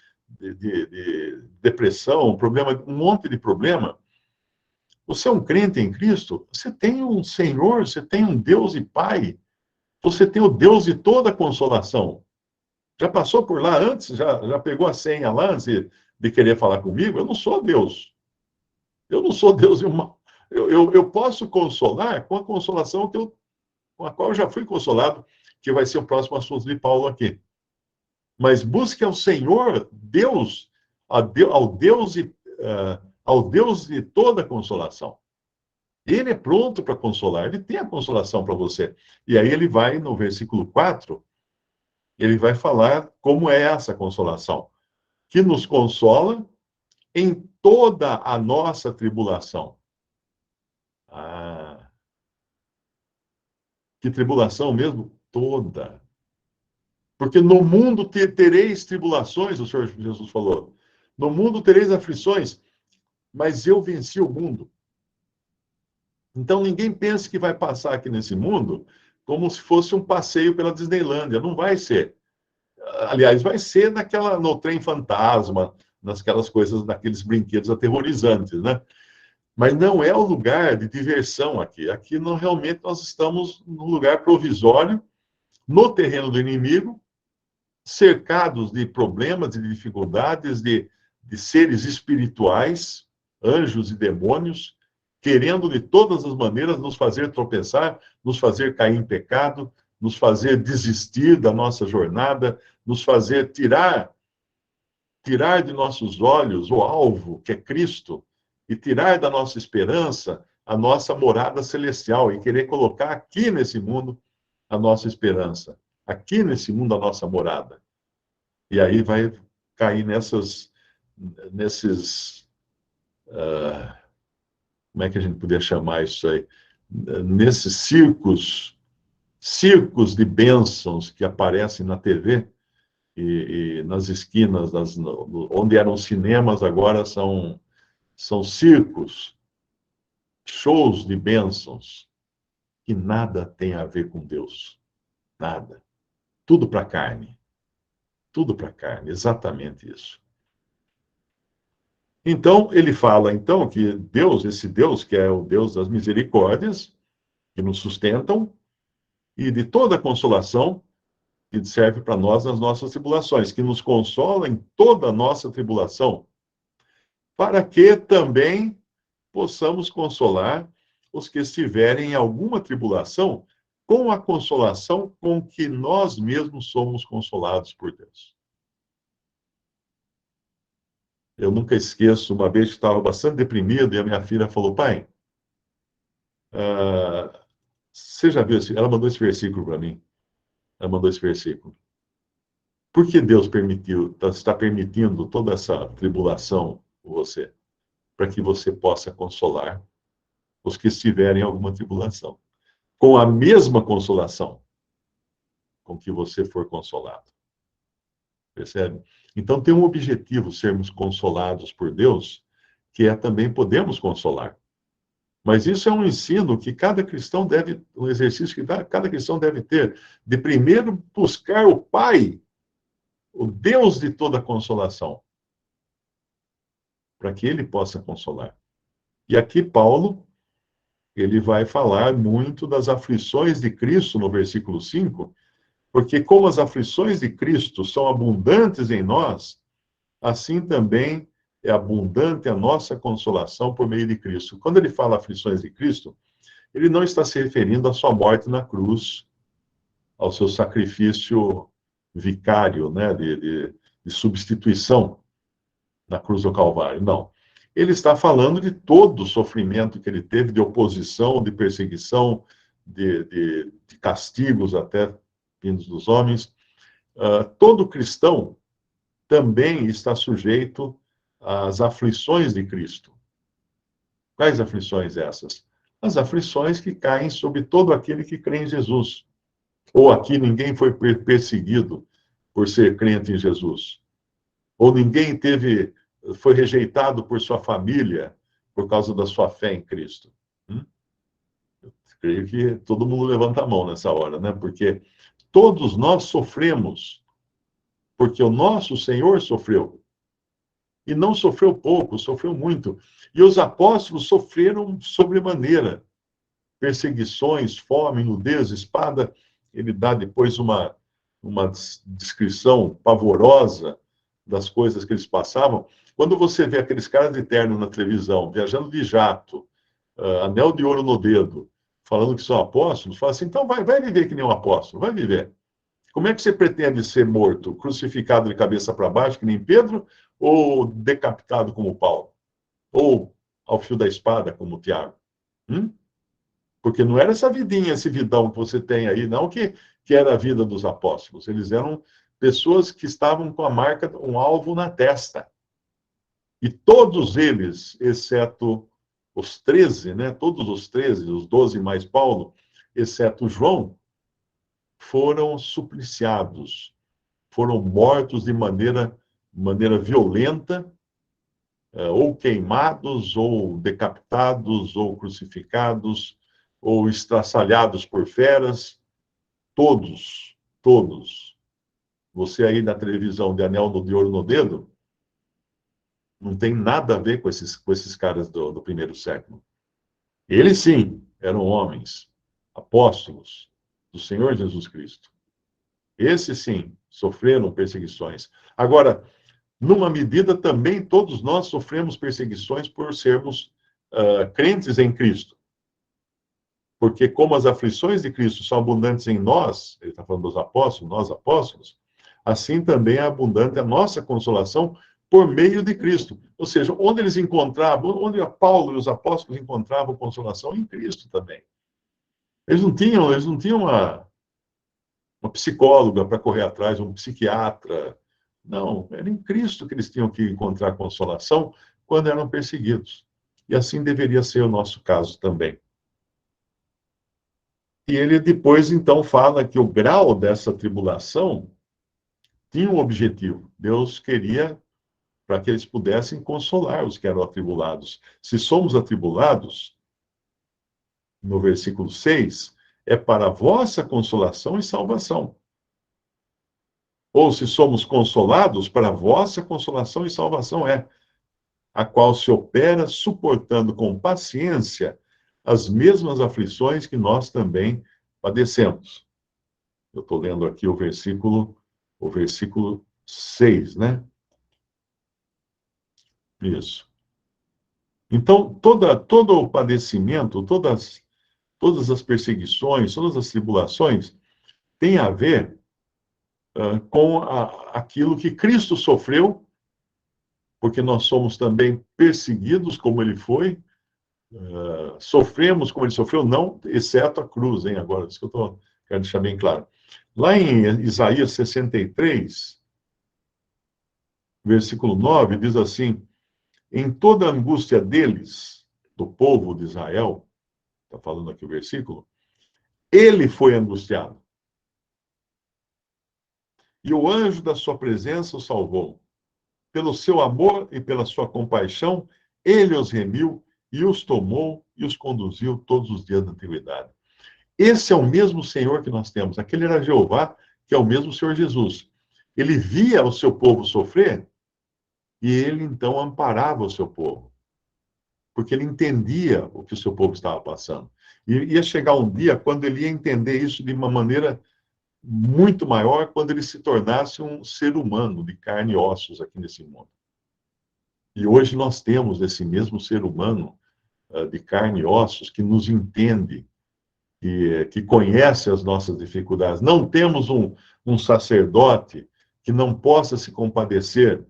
depressão, problema, um monte de problema. Você é um crente em Cristo, você tem um Senhor, você tem um Deus e Pai, você tem o Deus de toda consolação. Já passou por lá antes? Já pegou a senha lá antes de querer falar comigo? Eu não sou Deus. Eu não sou Deus. Eu posso consolar com a consolação com a qual eu já fui consolado, que vai ser o próximo assunto de Paulo aqui. Mas busque ao Senhor, Deus, ao Deus de toda consolação. Ele é pronto para consolar, ele tem a consolação para você. E aí ele vai, no versículo 4, ele vai falar como é essa consolação, que nos consola em toda a nossa tribulação. Ah, que tribulação mesmo? Toda. Porque no mundo tereis tribulações, o Senhor Jesus falou. No mundo tereis aflições, mas eu venci o mundo. Então ninguém pense que vai passar aqui nesse mundo como se fosse um passeio pela Disneylândia. Não vai ser. Aliás, vai ser no trem fantasma, naquelas coisas, naqueles brinquedos aterrorizantes, né? Mas não é o lugar de diversão aqui. Aqui não, realmente nós estamos num lugar provisório, no terreno do inimigo, cercados de problemas, de dificuldades, de seres espirituais, anjos e demônios, querendo de todas as maneiras nos fazer tropeçar, nos fazer cair em pecado, nos fazer desistir da nossa jornada, nos fazer tirar de nossos olhos o alvo, que é Cristo, e tirar da nossa esperança a nossa morada celestial, e querer colocar aqui nesse mundo a nossa esperança, aqui nesse mundo a nossa morada. E aí vai cair nesses, como é que a gente podia chamar isso aí? Nesses circos de bênçãos que aparecem na TV, e nas esquinas, onde eram cinemas, agora são circos, shows de bênçãos, que nada tem a ver com Deus. Nada. Tudo para a carne. Tudo para a carne, exatamente isso. Então, ele fala, então, que Deus, esse Deus, que é o Deus das misericórdias, que nos sustentam, e de toda consolação, que serve para nós nas nossas tribulações, que nos consola em toda a nossa tribulação, para que também possamos consolar os que estiverem em alguma tribulação, com a consolação com que nós mesmos somos consolados por Deus. Eu nunca esqueço, uma vez que estava bastante deprimido, e a minha filha falou, pai, você já viu? Ela mandou esse versículo para mim. Ela mandou esse versículo. Por que Deus está permitindo toda essa tribulação com você? Para que você possa consolar os que estiverem em alguma tribulação. Com a mesma consolação com que você for consolado. Percebe? Então tem um objetivo, sermos consolados por Deus, que é também podemos consolar. Mas isso é um ensino que cada cristão deve, um exercício que cada cristão deve ter, de primeiro buscar o Pai, o Deus de toda consolação, para que ele possa consolar. E aqui Paulo, ele vai falar muito das aflições de Cristo no versículo 5, porque como as aflições de Cristo são abundantes em nós, assim também é abundante a nossa consolação por meio de Cristo. Quando ele fala aflições de Cristo, ele não está se referindo à sua morte na cruz, ao seu sacrifício vicário, né, de substituição na cruz do Calvário. Não. Ele está falando de todo o sofrimento que ele teve, de oposição, de perseguição, de castigos até vindos dos homens. Todo cristão também está sujeito às aflições de Cristo. Quais aflições essas? As aflições que caem sobre todo aquele que crê em Jesus. Ou aqui ninguém foi perseguido por ser crente em Jesus. Ou ninguém foi rejeitado por sua família por causa da sua fé em Cristo. Eu creio que todo mundo levanta a mão nessa hora, né? Porque todos nós sofremos, porque o nosso Senhor sofreu. E não sofreu pouco, sofreu muito. E os apóstolos sofreram sobremaneira. Perseguições, fome, nudez, espada. Ele dá depois uma descrição pavorosa das coisas que eles passavam. Quando você vê aqueles caras de terno na televisão, viajando de jato, anel de ouro no dedo, falando que são apóstolos, fala assim, então vai viver que nem um apóstolo, vai viver. Como é que você pretende ser morto? Crucificado de cabeça para baixo, que nem Pedro, ou decapitado como Paulo? Ou ao fio da espada, como Tiago? Porque não era essa vidinha, esse vidão que você tem aí, não, que era a vida dos apóstolos. Eles eram pessoas que estavam com a marca, um alvo na testa. E todos eles, exceto os 13, né? Todos os 13, os 12 mais Paulo, exceto João, foram supliciados, foram mortos de maneira violenta, ou queimados, ou decapitados, ou crucificados, ou estraçalhados por feras. Todos. Você aí na televisão de anel de ouro no dedo, não tem nada a ver com esses caras do primeiro século. Eles sim, eram homens, apóstolos do Senhor Jesus Cristo. Esses sim, sofreram perseguições. Agora, numa medida também, todos nós sofremos perseguições por sermos crentes em Cristo. Porque como as aflições de Cristo são abundantes em nós, ele está falando dos apóstolos, nós apóstolos, assim também é abundante a nossa consolação por meio de Cristo. Ou seja, onde eles encontravam, onde Paulo e os apóstolos encontravam consolação? Em Cristo também. Eles não tinham uma psicóloga para correr atrás, um psiquiatra. Não, era em Cristo que eles tinham que encontrar consolação quando eram perseguidos. E assim deveria ser o nosso caso também. E ele depois, então, fala que o grau dessa tribulação tinha um objetivo. Deus queria para que eles pudessem consolar os que eram atribulados. Se somos atribulados, no versículo 6, é para a vossa consolação e salvação. Ou se somos consolados, para a vossa consolação e salvação a qual se opera suportando com paciência as mesmas aflições que nós também padecemos. Eu estou lendo aqui o versículo 6, né? Isso. Então, todo o padecimento, todas as perseguições, todas as tribulações, tem a ver com aquilo que Cristo sofreu, porque nós somos também perseguidos como ele foi, sofremos como ele sofreu, não, exceto a cruz, hein? Agora, isso que eu quero deixar bem claro. Lá em Isaías 63, versículo 9, diz assim: em toda a angústia deles, do povo de Israel, está falando aqui o versículo, ele foi angustiado. E o anjo da sua presença o salvou. Pelo seu amor e pela sua compaixão, ele os remiu e os tomou e os conduziu todos os dias da antiguidade. Esse é o mesmo Senhor que nós temos. Aquele era Jeová, que é o mesmo Senhor Jesus. Ele via o seu povo sofrer e ele então amparava o seu povo, porque ele entendia o que o seu povo estava passando. E ia chegar um dia quando ele ia entender isso de uma maneira muito maior, quando ele se tornasse um ser humano de carne e ossos aqui nesse mundo. E hoje nós temos esse mesmo ser humano de carne e ossos que nos entende, que conhece as nossas dificuldades. Não temos um sacerdote que não possa se compadecer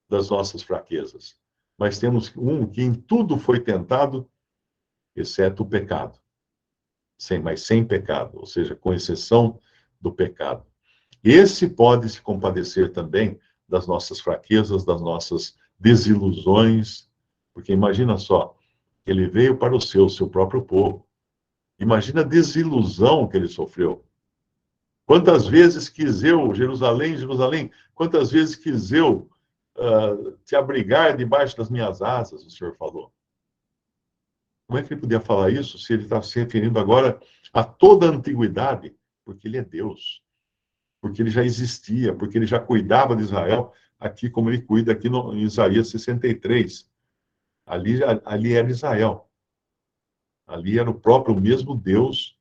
das nossas fraquezas, mas temos um que em tudo foi tentado, exceto o pecado. Mas sem pecado, ou seja, com exceção do pecado. Esse pode se compadecer também das nossas fraquezas, das nossas desilusões, porque imagina só, ele veio para o seu próprio povo. Imagina a desilusão que ele sofreu. Quantas vezes quis eu, Jerusalém, Jerusalém, quantas vezes quis eu te abrigar debaixo das minhas asas, o Senhor falou. Como é que ele podia falar isso se ele está se referindo agora a toda a antiguidade? Porque ele é Deus. Porque ele já existia, porque ele já cuidava de Israel, aqui como ele cuida aqui em Isaías 63. Ali era Israel. Ali era o próprio mesmo Deus,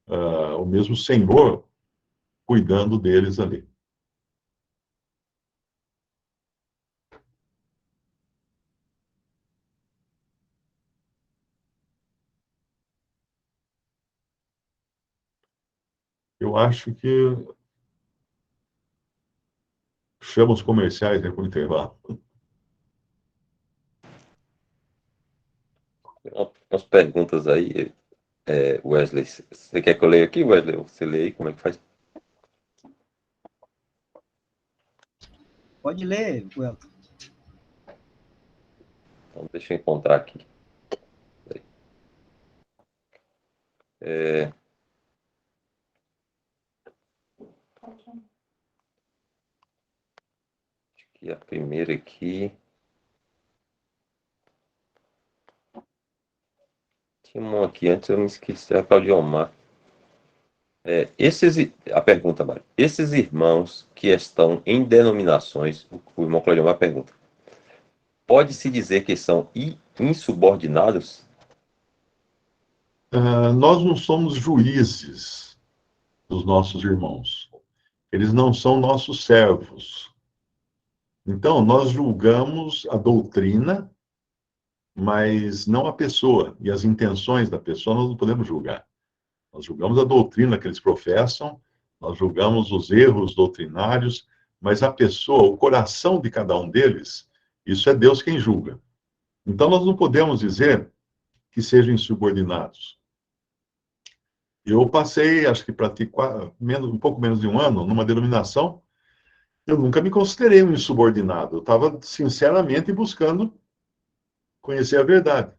o mesmo Senhor, cuidando deles ali. Eu acho que chama os comerciais aí para o intervalo. Umas perguntas aí, Wesley. Você quer que eu leia aqui, Wesley? Você lê aí, como é que faz? Pode ler, Welton. Então, deixa eu encontrar aqui. E a primeira aqui. Tinha uma aqui antes, eu me esqueci, a Claudiomar. A pergunta, Mário. Esses irmãos que estão em denominações, o irmão Claudiomar pergunta, pode-se dizer que são insubordinados? Nós não somos juízes dos nossos irmãos. Eles não são nossos servos. Então, nós julgamos a doutrina, mas não a pessoa. E as intenções da pessoa nós não podemos julgar. Nós julgamos a doutrina que eles professam, nós julgamos os erros doutrinários, mas a pessoa, o coração de cada um deles, isso é Deus quem julga. Então, nós não podemos dizer que sejam insubordinados. Eu passei, acho que um pouco menos de um ano, numa denominação, eu nunca me considerei um insubordinado. Eu estava, sinceramente, buscando conhecer a verdade.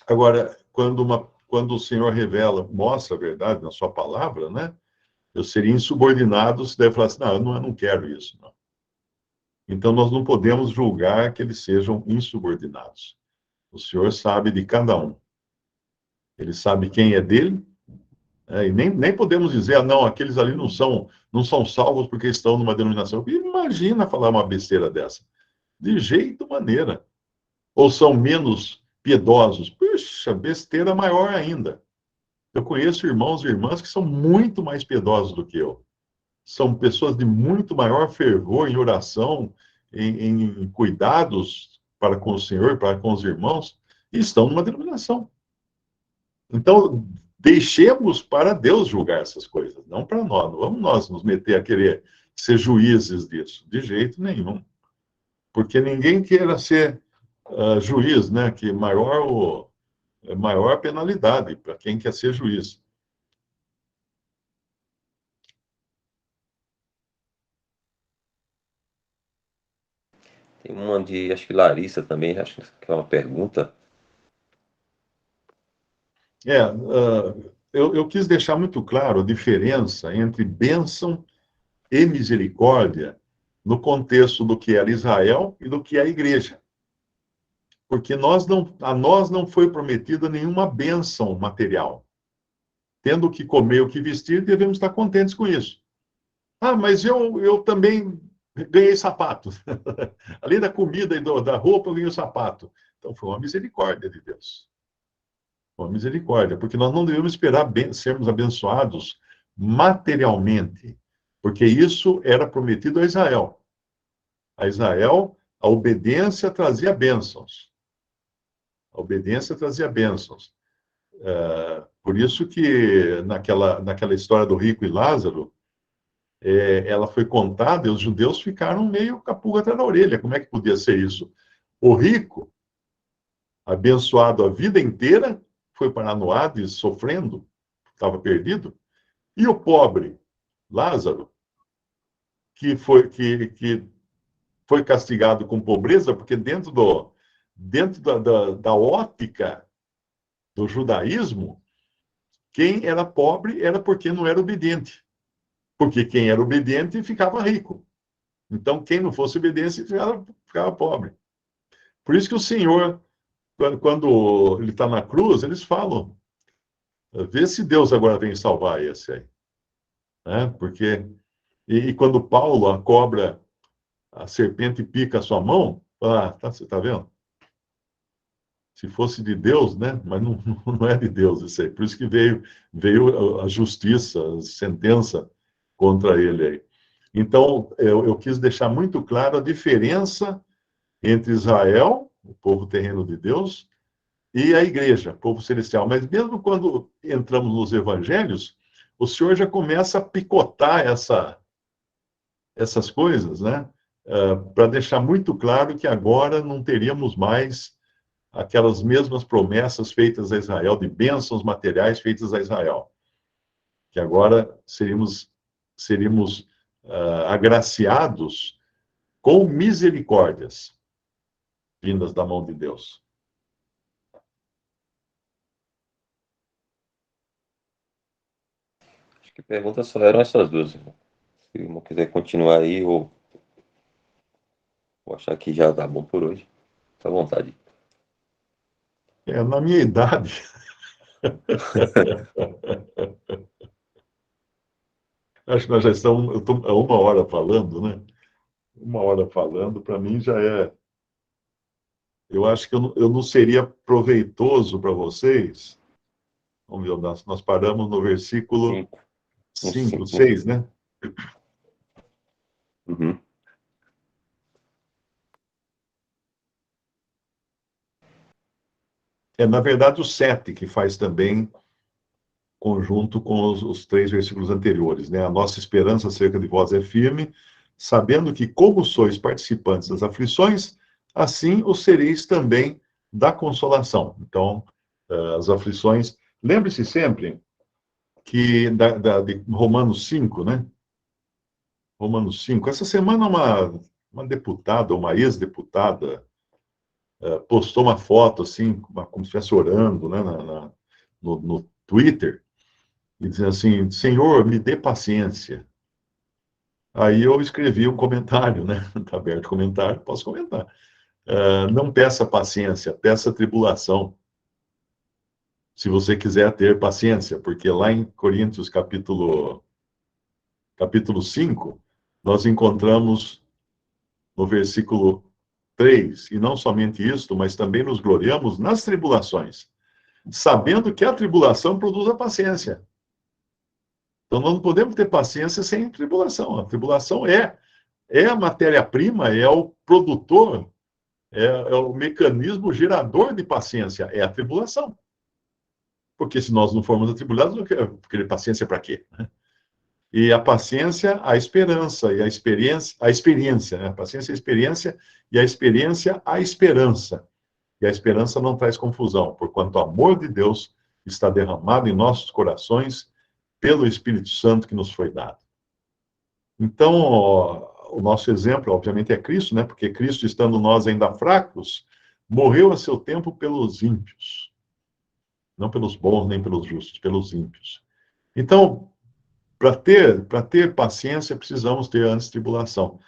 Agora, quando o Senhor revela, mostra a verdade na sua palavra, né? Eu seria insubordinado se deve falar assim, não, eu não quero isso, não. Então, nós não podemos julgar que eles sejam insubordinados. O Senhor sabe de cada um. Ele sabe quem é dele, e nem podemos dizer, não, aqueles ali não são salvos porque estão numa denominação. Imagina falar uma besteira dessa. De jeito maneira. Ou são menos piedosos. Puxa, besteira maior ainda. Eu conheço irmãos e irmãs que são muito mais piedosos do que eu. São pessoas de muito maior fervor em oração, em cuidados para com o Senhor, para com os irmãos, e estão numa denominação. Então, deixemos para Deus julgar essas coisas, não para nós. Não vamos nós nos meter a querer ser juízes disso, de jeito nenhum. Porque ninguém queira ser juiz, né? Que maior a penalidade para quem quer ser juiz. Tem uma de, acho que Larissa também, acho que é uma pergunta. Eu quis deixar muito claro a diferença entre bênção e misericórdia no contexto do que era Israel e do que é a igreja. Porque a nós não foi prometida nenhuma bênção material. Tendo o que comer, o que vestir, devemos estar contentes com isso. Mas eu também ganhei sapato. Além da comida e da roupa, eu ganhei o sapato. Então, foi uma misericórdia de Deus. Uma misericórdia, porque nós não devemos esperar sermos abençoados materialmente, porque isso era prometido a Israel. A Israel, a obediência trazia bênçãos. A obediência trazia bênçãos. Por isso que naquela história do rico e Lázaro, ela foi contada e os judeus ficaram meio com a pulga atrás da orelha. Como é que podia ser isso? O rico, abençoado a vida inteira, foi parar no Hades sofrendo, estava perdido. E o pobre, Lázaro, que foi castigado com pobreza, porque dentro da ótica do judaísmo, quem era pobre era porque não era obediente. Porque quem era obediente ficava rico. Então, quem não fosse obediente ficava pobre. Por isso que o Senhor, quando ele está na cruz, eles falam, vê se Deus agora vem salvar esse aí. Né? E quando Paulo, a serpente pica a sua mão, você está vendo? Se fosse de Deus, né? Mas não é de Deus isso aí. Por isso que veio a justiça, a sentença contra ele aí. Então, eu quis deixar muito claro a diferença entre Israel, o povo terreno de Deus, e a igreja, o povo celestial. Mas mesmo quando entramos nos evangelhos, o Senhor já começa a picotar essas coisas, né? Para deixar muito claro que agora não teríamos mais aquelas mesmas promessas feitas a Israel, de bênçãos materiais feitas a Israel. Que agora seríamos agraciados com misericórdias vindas da mão de Deus. Acho que perguntas só eram essas duas, irmão. Se o irmão quiser continuar aí, ou Vou achar que já tá bom por hoje. Fica à vontade. Na minha idade. Acho que nós já estamos. Eu estou há 1 hora falando, né? 1 hora falando, para mim já é. Eu acho que eu não seria proveitoso para vocês. Vamos ver, nós paramos no versículo 5, 6, né? Uhum. Na verdade, o 7, que faz também conjunto com os 3 versículos anteriores, né? A nossa esperança acerca de vós é firme, sabendo que, como sois participantes das aflições, assim o sereis também da consolação. Então, as aflições. Lembre-se sempre que de Romanos 5, né? Romanos 5. Essa semana, uma deputada, uma ex-deputada, postou uma foto, assim, como se estivesse orando, né, no Twitter, e dizendo assim: Senhor, me dê paciência. Aí eu escrevi um comentário, né? Está aberto o comentário, posso comentar. Não peça paciência, peça tribulação. Se você quiser ter paciência, porque lá em Coríntios, capítulo 5, nós encontramos no versículo 3, e não somente isto, mas também nos gloriamos nas tribulações, sabendo que a tribulação produz a paciência. Então, nós não podemos ter paciência sem tribulação. A tribulação é a matéria-prima, é o produtor, é o mecanismo gerador de paciência, é a tribulação. Porque se nós não formos atribulados, não querer paciência para quê? E a paciência, a esperança, e a experiência, né? A paciência, a experiência, e a experiência, a esperança. E a esperança não traz confusão, porquanto o amor de Deus está derramado em nossos corações pelo Espírito Santo que nos foi dado. Então, o nosso exemplo, obviamente, é Cristo, né? Porque Cristo, estando nós ainda fracos, morreu a seu tempo pelos ímpios. Não pelos bons, nem pelos justos, pelos ímpios. Então, para ter paciência, precisamos ter antes tribulação.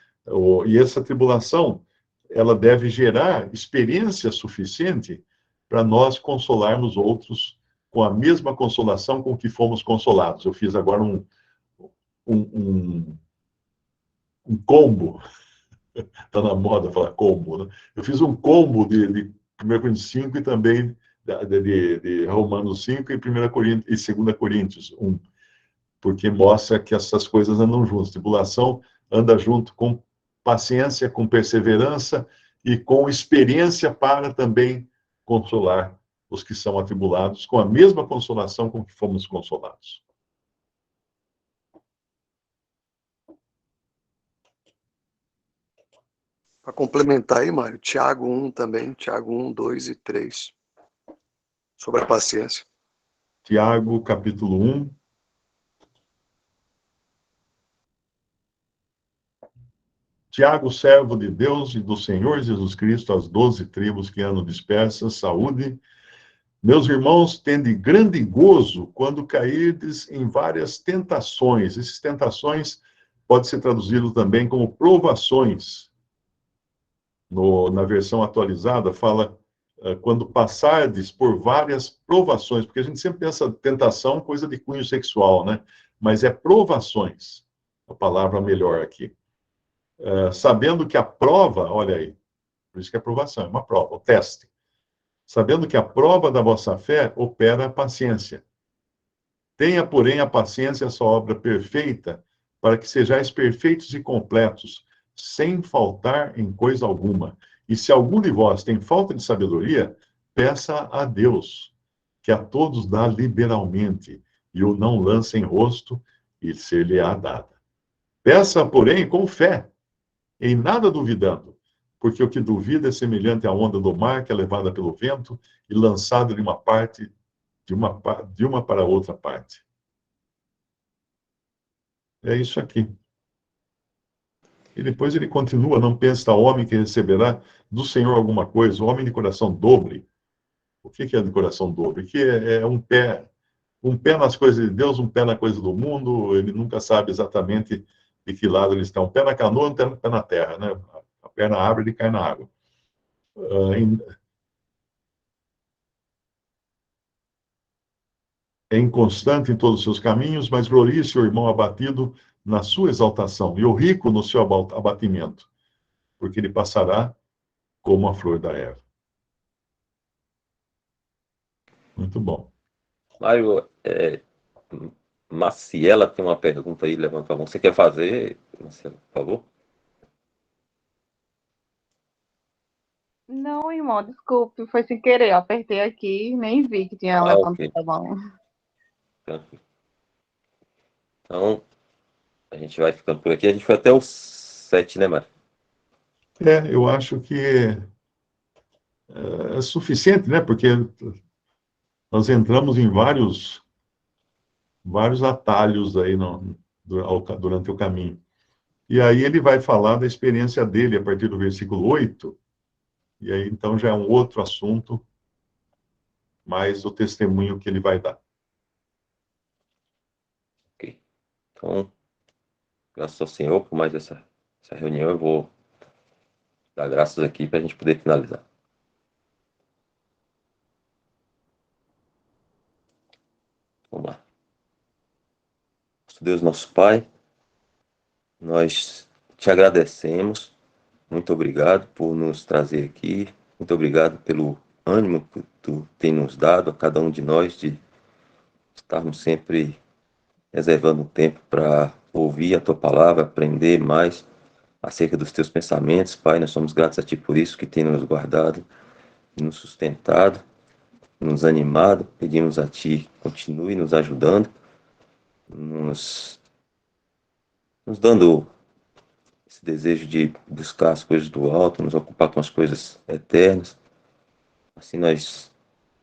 E essa tribulação, ela deve gerar experiência suficiente para nós consolarmos outros com a mesma consolação com que fomos consolados. Eu fiz agora um combo, está na moda falar combo, né? Eu fiz um combo de 1 Coríntios 5 e também de Romanos 5 e 1 Coríntios, e 2 Coríntios 1, porque mostra que essas coisas andam juntas. Tribulação anda junto com paciência, com perseverança e com experiência para também consolar os que são atribulados com a mesma consolação com que fomos consolados. Para complementar aí, Mário, Tiago 1 também, Tiago 1, 2 e 3, sobre a paciência. Tiago, capítulo 1. Tiago, servo de Deus e do Senhor Jesus Cristo, às 12 tribos que andam dispersas, saúde. Meus irmãos, tende grande gozo quando cairdes em várias tentações. Essas tentações pode ser traduzido também como provações. Na versão atualizada, fala quando passardes por várias provações, porque a gente sempre pensa tentação, coisa de cunho sexual, né? Mas é provações, a palavra melhor aqui. Sabendo que a prova, olha aí, por isso que é aprovação, é uma prova, o teste. Sabendo que a prova da vossa fé opera a paciência. Tenha, porém, a paciência a sua obra perfeita, para que sejais perfeitos e completos, sem faltar em coisa alguma. E se algum de vós tem falta de sabedoria, peça a Deus, que a todos dá liberalmente, e o não lança em rosto, e ser-lhe-á dada. Peça, porém, com fé, em nada duvidando, porque o que duvida é semelhante à onda do mar que é levada pelo vento e lançada de uma parte, de uma para outra parte. É isso aqui. E depois ele continua: não pense tal homem que receberá do Senhor alguma coisa, o homem de coração dobre. O que é de coração dobre? Que é um pé nas coisas de Deus, um pé na coisa do mundo, ele nunca sabe exatamente de que lado ele está. Um pé na canoa, um pé na terra, né? perna abre, ele cai na água. É inconstante em todos os seus caminhos, mas glorie-se o irmão abatido na sua exaltação, e o rico no seu abatimento, porque ele passará como a flor da erva. Muito bom. Mário, Maciela tem uma pergunta aí, levanta a mão. Você quer fazer, Maciela, por favor? Não, irmão, desculpe, foi sem querer. Eu apertei aqui e nem vi que tinha levantado Ok. a mão. Tranquilo. Então, a gente vai ficando por aqui. A gente foi até o 7, né, Mário? Eu acho que é suficiente, né? Porque nós entramos em vários atalhos aí durante o caminho. E aí ele vai falar da experiência dele a partir do versículo 8, e aí então já é um outro assunto, mais o testemunho que ele vai dar. Ok. Então, graças ao Senhor por mais essa reunião. Eu vou dar graças aqui para a gente poder finalizar. Vamos lá. Nosso Deus, nosso Pai, nós te agradecemos. Muito obrigado por nos trazer aqui. Muito obrigado pelo ânimo que tu tem nos dado a cada um de nós de estarmos sempre reservando um tempo para ouvir a tua palavra, aprender mais acerca dos teus pensamentos. Pai, nós somos gratos a ti por isso, que tem nos guardado, nos sustentado, nos animado. Pedimos a ti, continue nos ajudando, nos dando esse desejo de buscar as coisas do alto, nos ocupar com as coisas eternas. Assim nós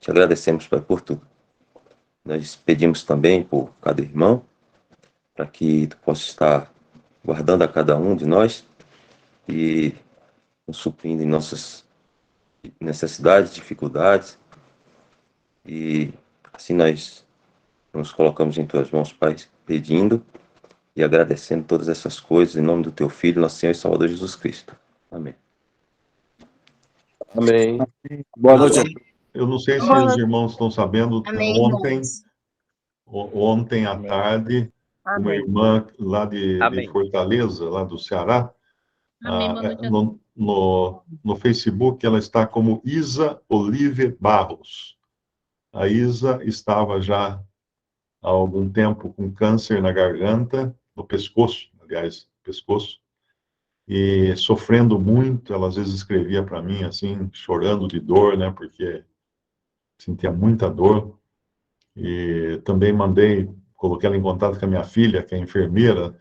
te agradecemos, Pai, por tudo. Nós pedimos também por cada irmão, para que tu possa estar guardando a cada um de nós e nos suprindo em nossas necessidades, dificuldades. E assim nós nos colocamos em tuas mãos, Pai, pedindo e agradecendo todas essas coisas em nome do teu Filho, nosso Senhor e Salvador Jesus Cristo. Amém. Amém. Boa noite. Eu não sei se os irmãos estão sabendo, Amém, ontem à tarde, uma irmã lá de Fortaleza, lá do Ceará, no Facebook, ela está como Isa Olive Barros. A Isa estava já há algum tempo com câncer na garganta, no pescoço, aliás, pescoço, e sofrendo muito. Ela às vezes escrevia para mim assim, chorando de dor, né, porque sentia muita dor. E também coloquei ela em contato com a minha filha, que é enfermeira,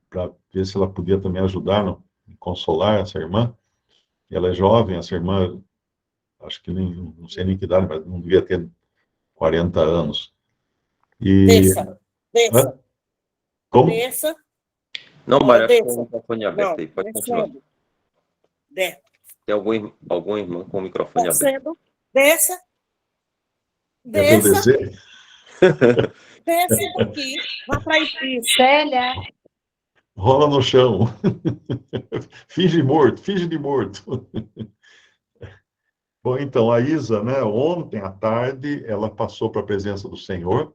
para ver se ela podia também ajudar, consolar essa irmã. Ela é jovem, essa irmã, acho que não sei nem que idade, mas não devia ter 40 anos. Desça. Como? Desça. Não, Mário, acho que tem o microfone aberto aí, pode continuar. Desce. Tem algum irmão com o microfone aberto? Desça. Desça. Desce um pouquinho. Vá para aí, Célia. Rola no chão. Finge de morto. Bom, então, a Isa, né, ontem à tarde, ela passou para a presença do Senhor.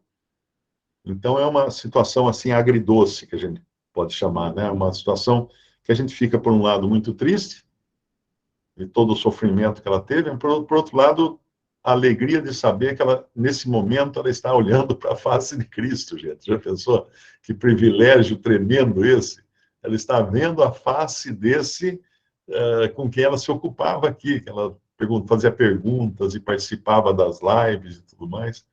Então, é uma situação, assim, agridoce, que a gente pode chamar, né? Uma situação que a gente fica, por um lado, muito triste, de todo o sofrimento que ela teve, por outro lado, a alegria de saber que ela, nesse momento, ela está olhando para a face de Cristo, gente. Já pensou? Que privilégio tremendo esse. Ela está vendo a face desse com quem ela se ocupava aqui, que ela fazia perguntas e participava das lives e tudo mais,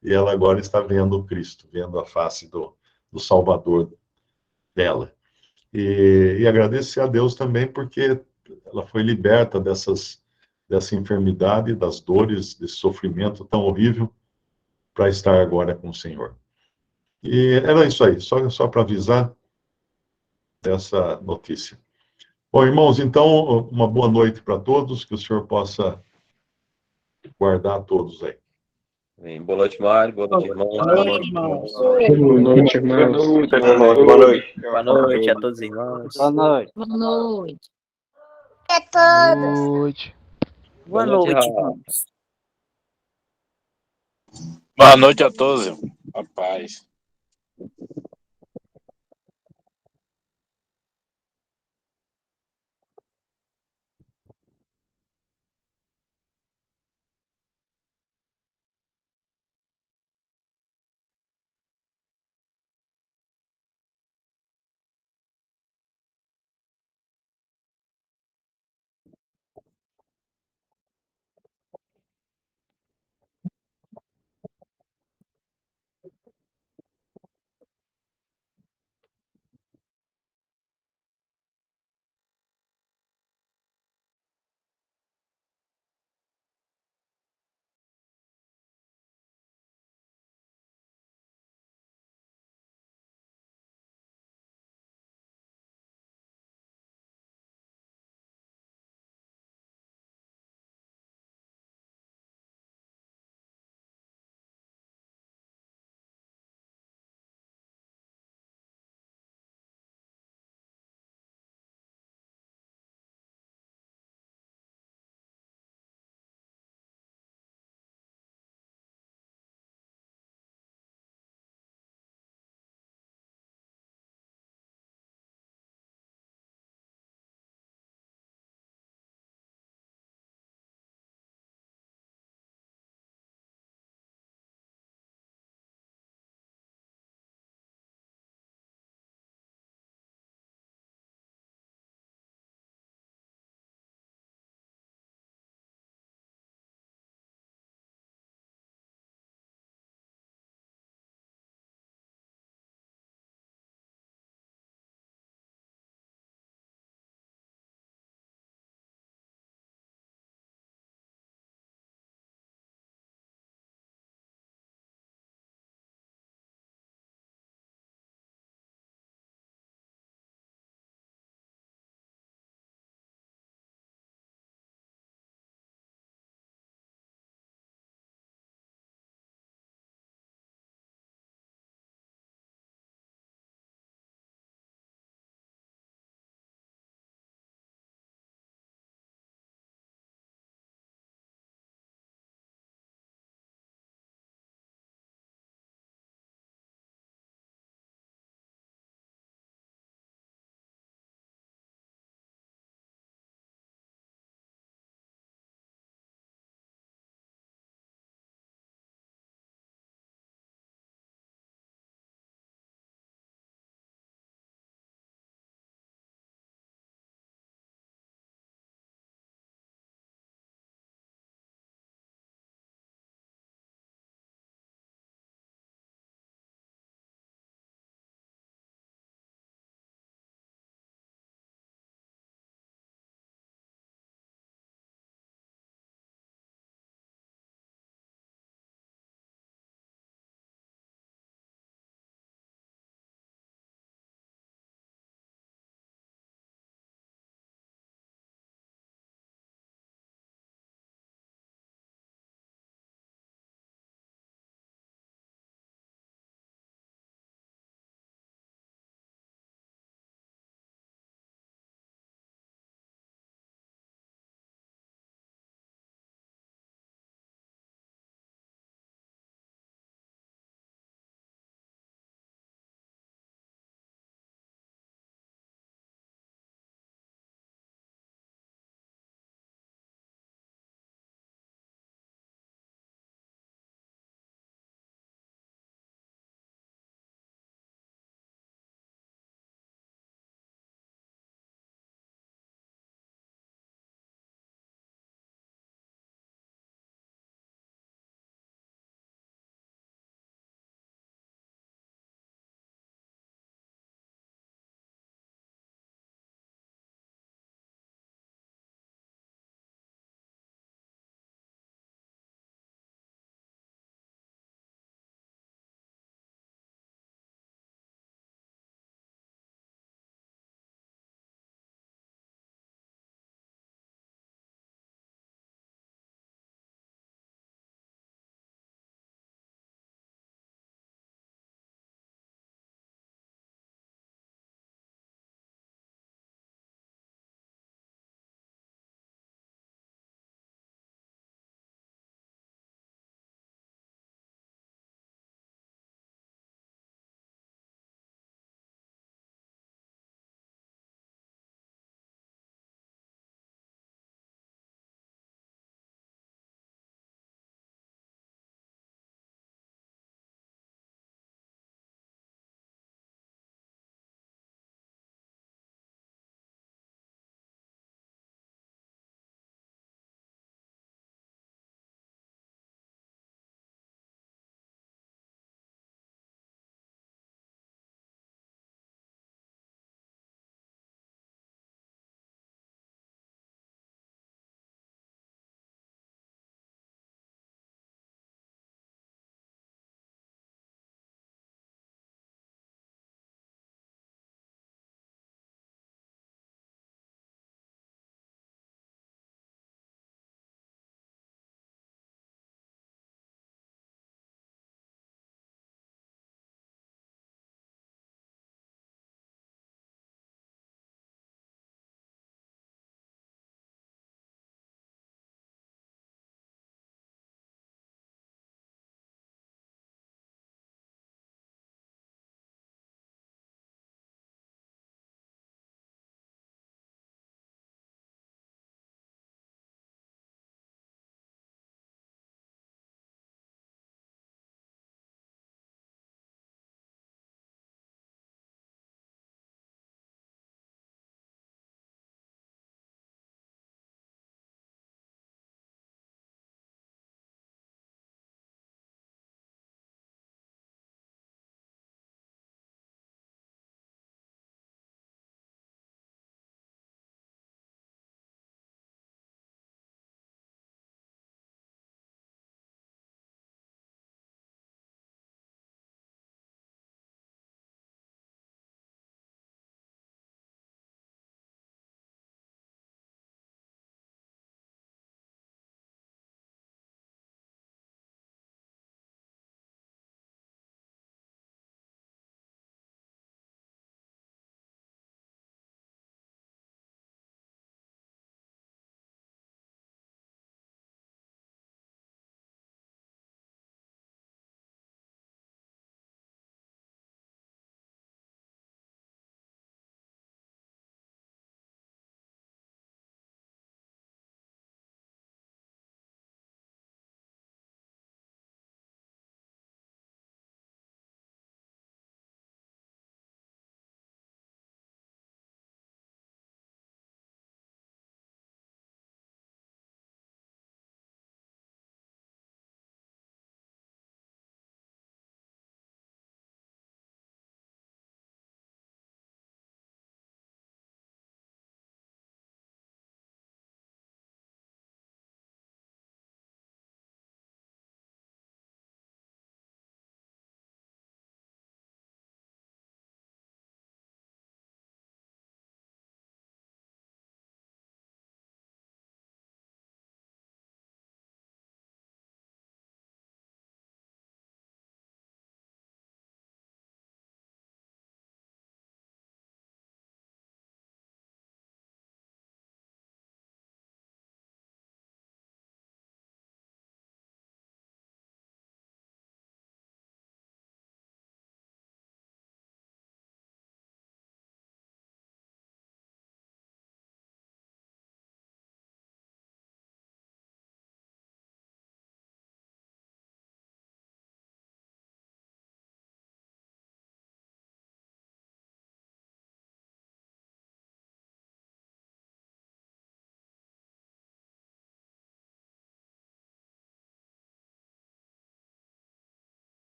e ela agora está vendo o Cristo, vendo a face do Salvador dela. E agradecer a Deus também, porque ela foi liberta dessa enfermidade, das dores, desse sofrimento tão horrível, para estar agora com o Senhor. E era isso aí, só para avisar dessa notícia. Bom, irmãos, então, uma boa noite para todos, que o Senhor possa guardar a todos aí. Bem, boa noite, Mário. Boa noite, irmão. Boa noite, irmãos. Boa noite, irmãos. Boa noite a todos os irmãos. Boa noite. Boa noite. noite. Boa Boa noite, noite, Rafa. irmãos. Boa noite a todos, irmão. A paz.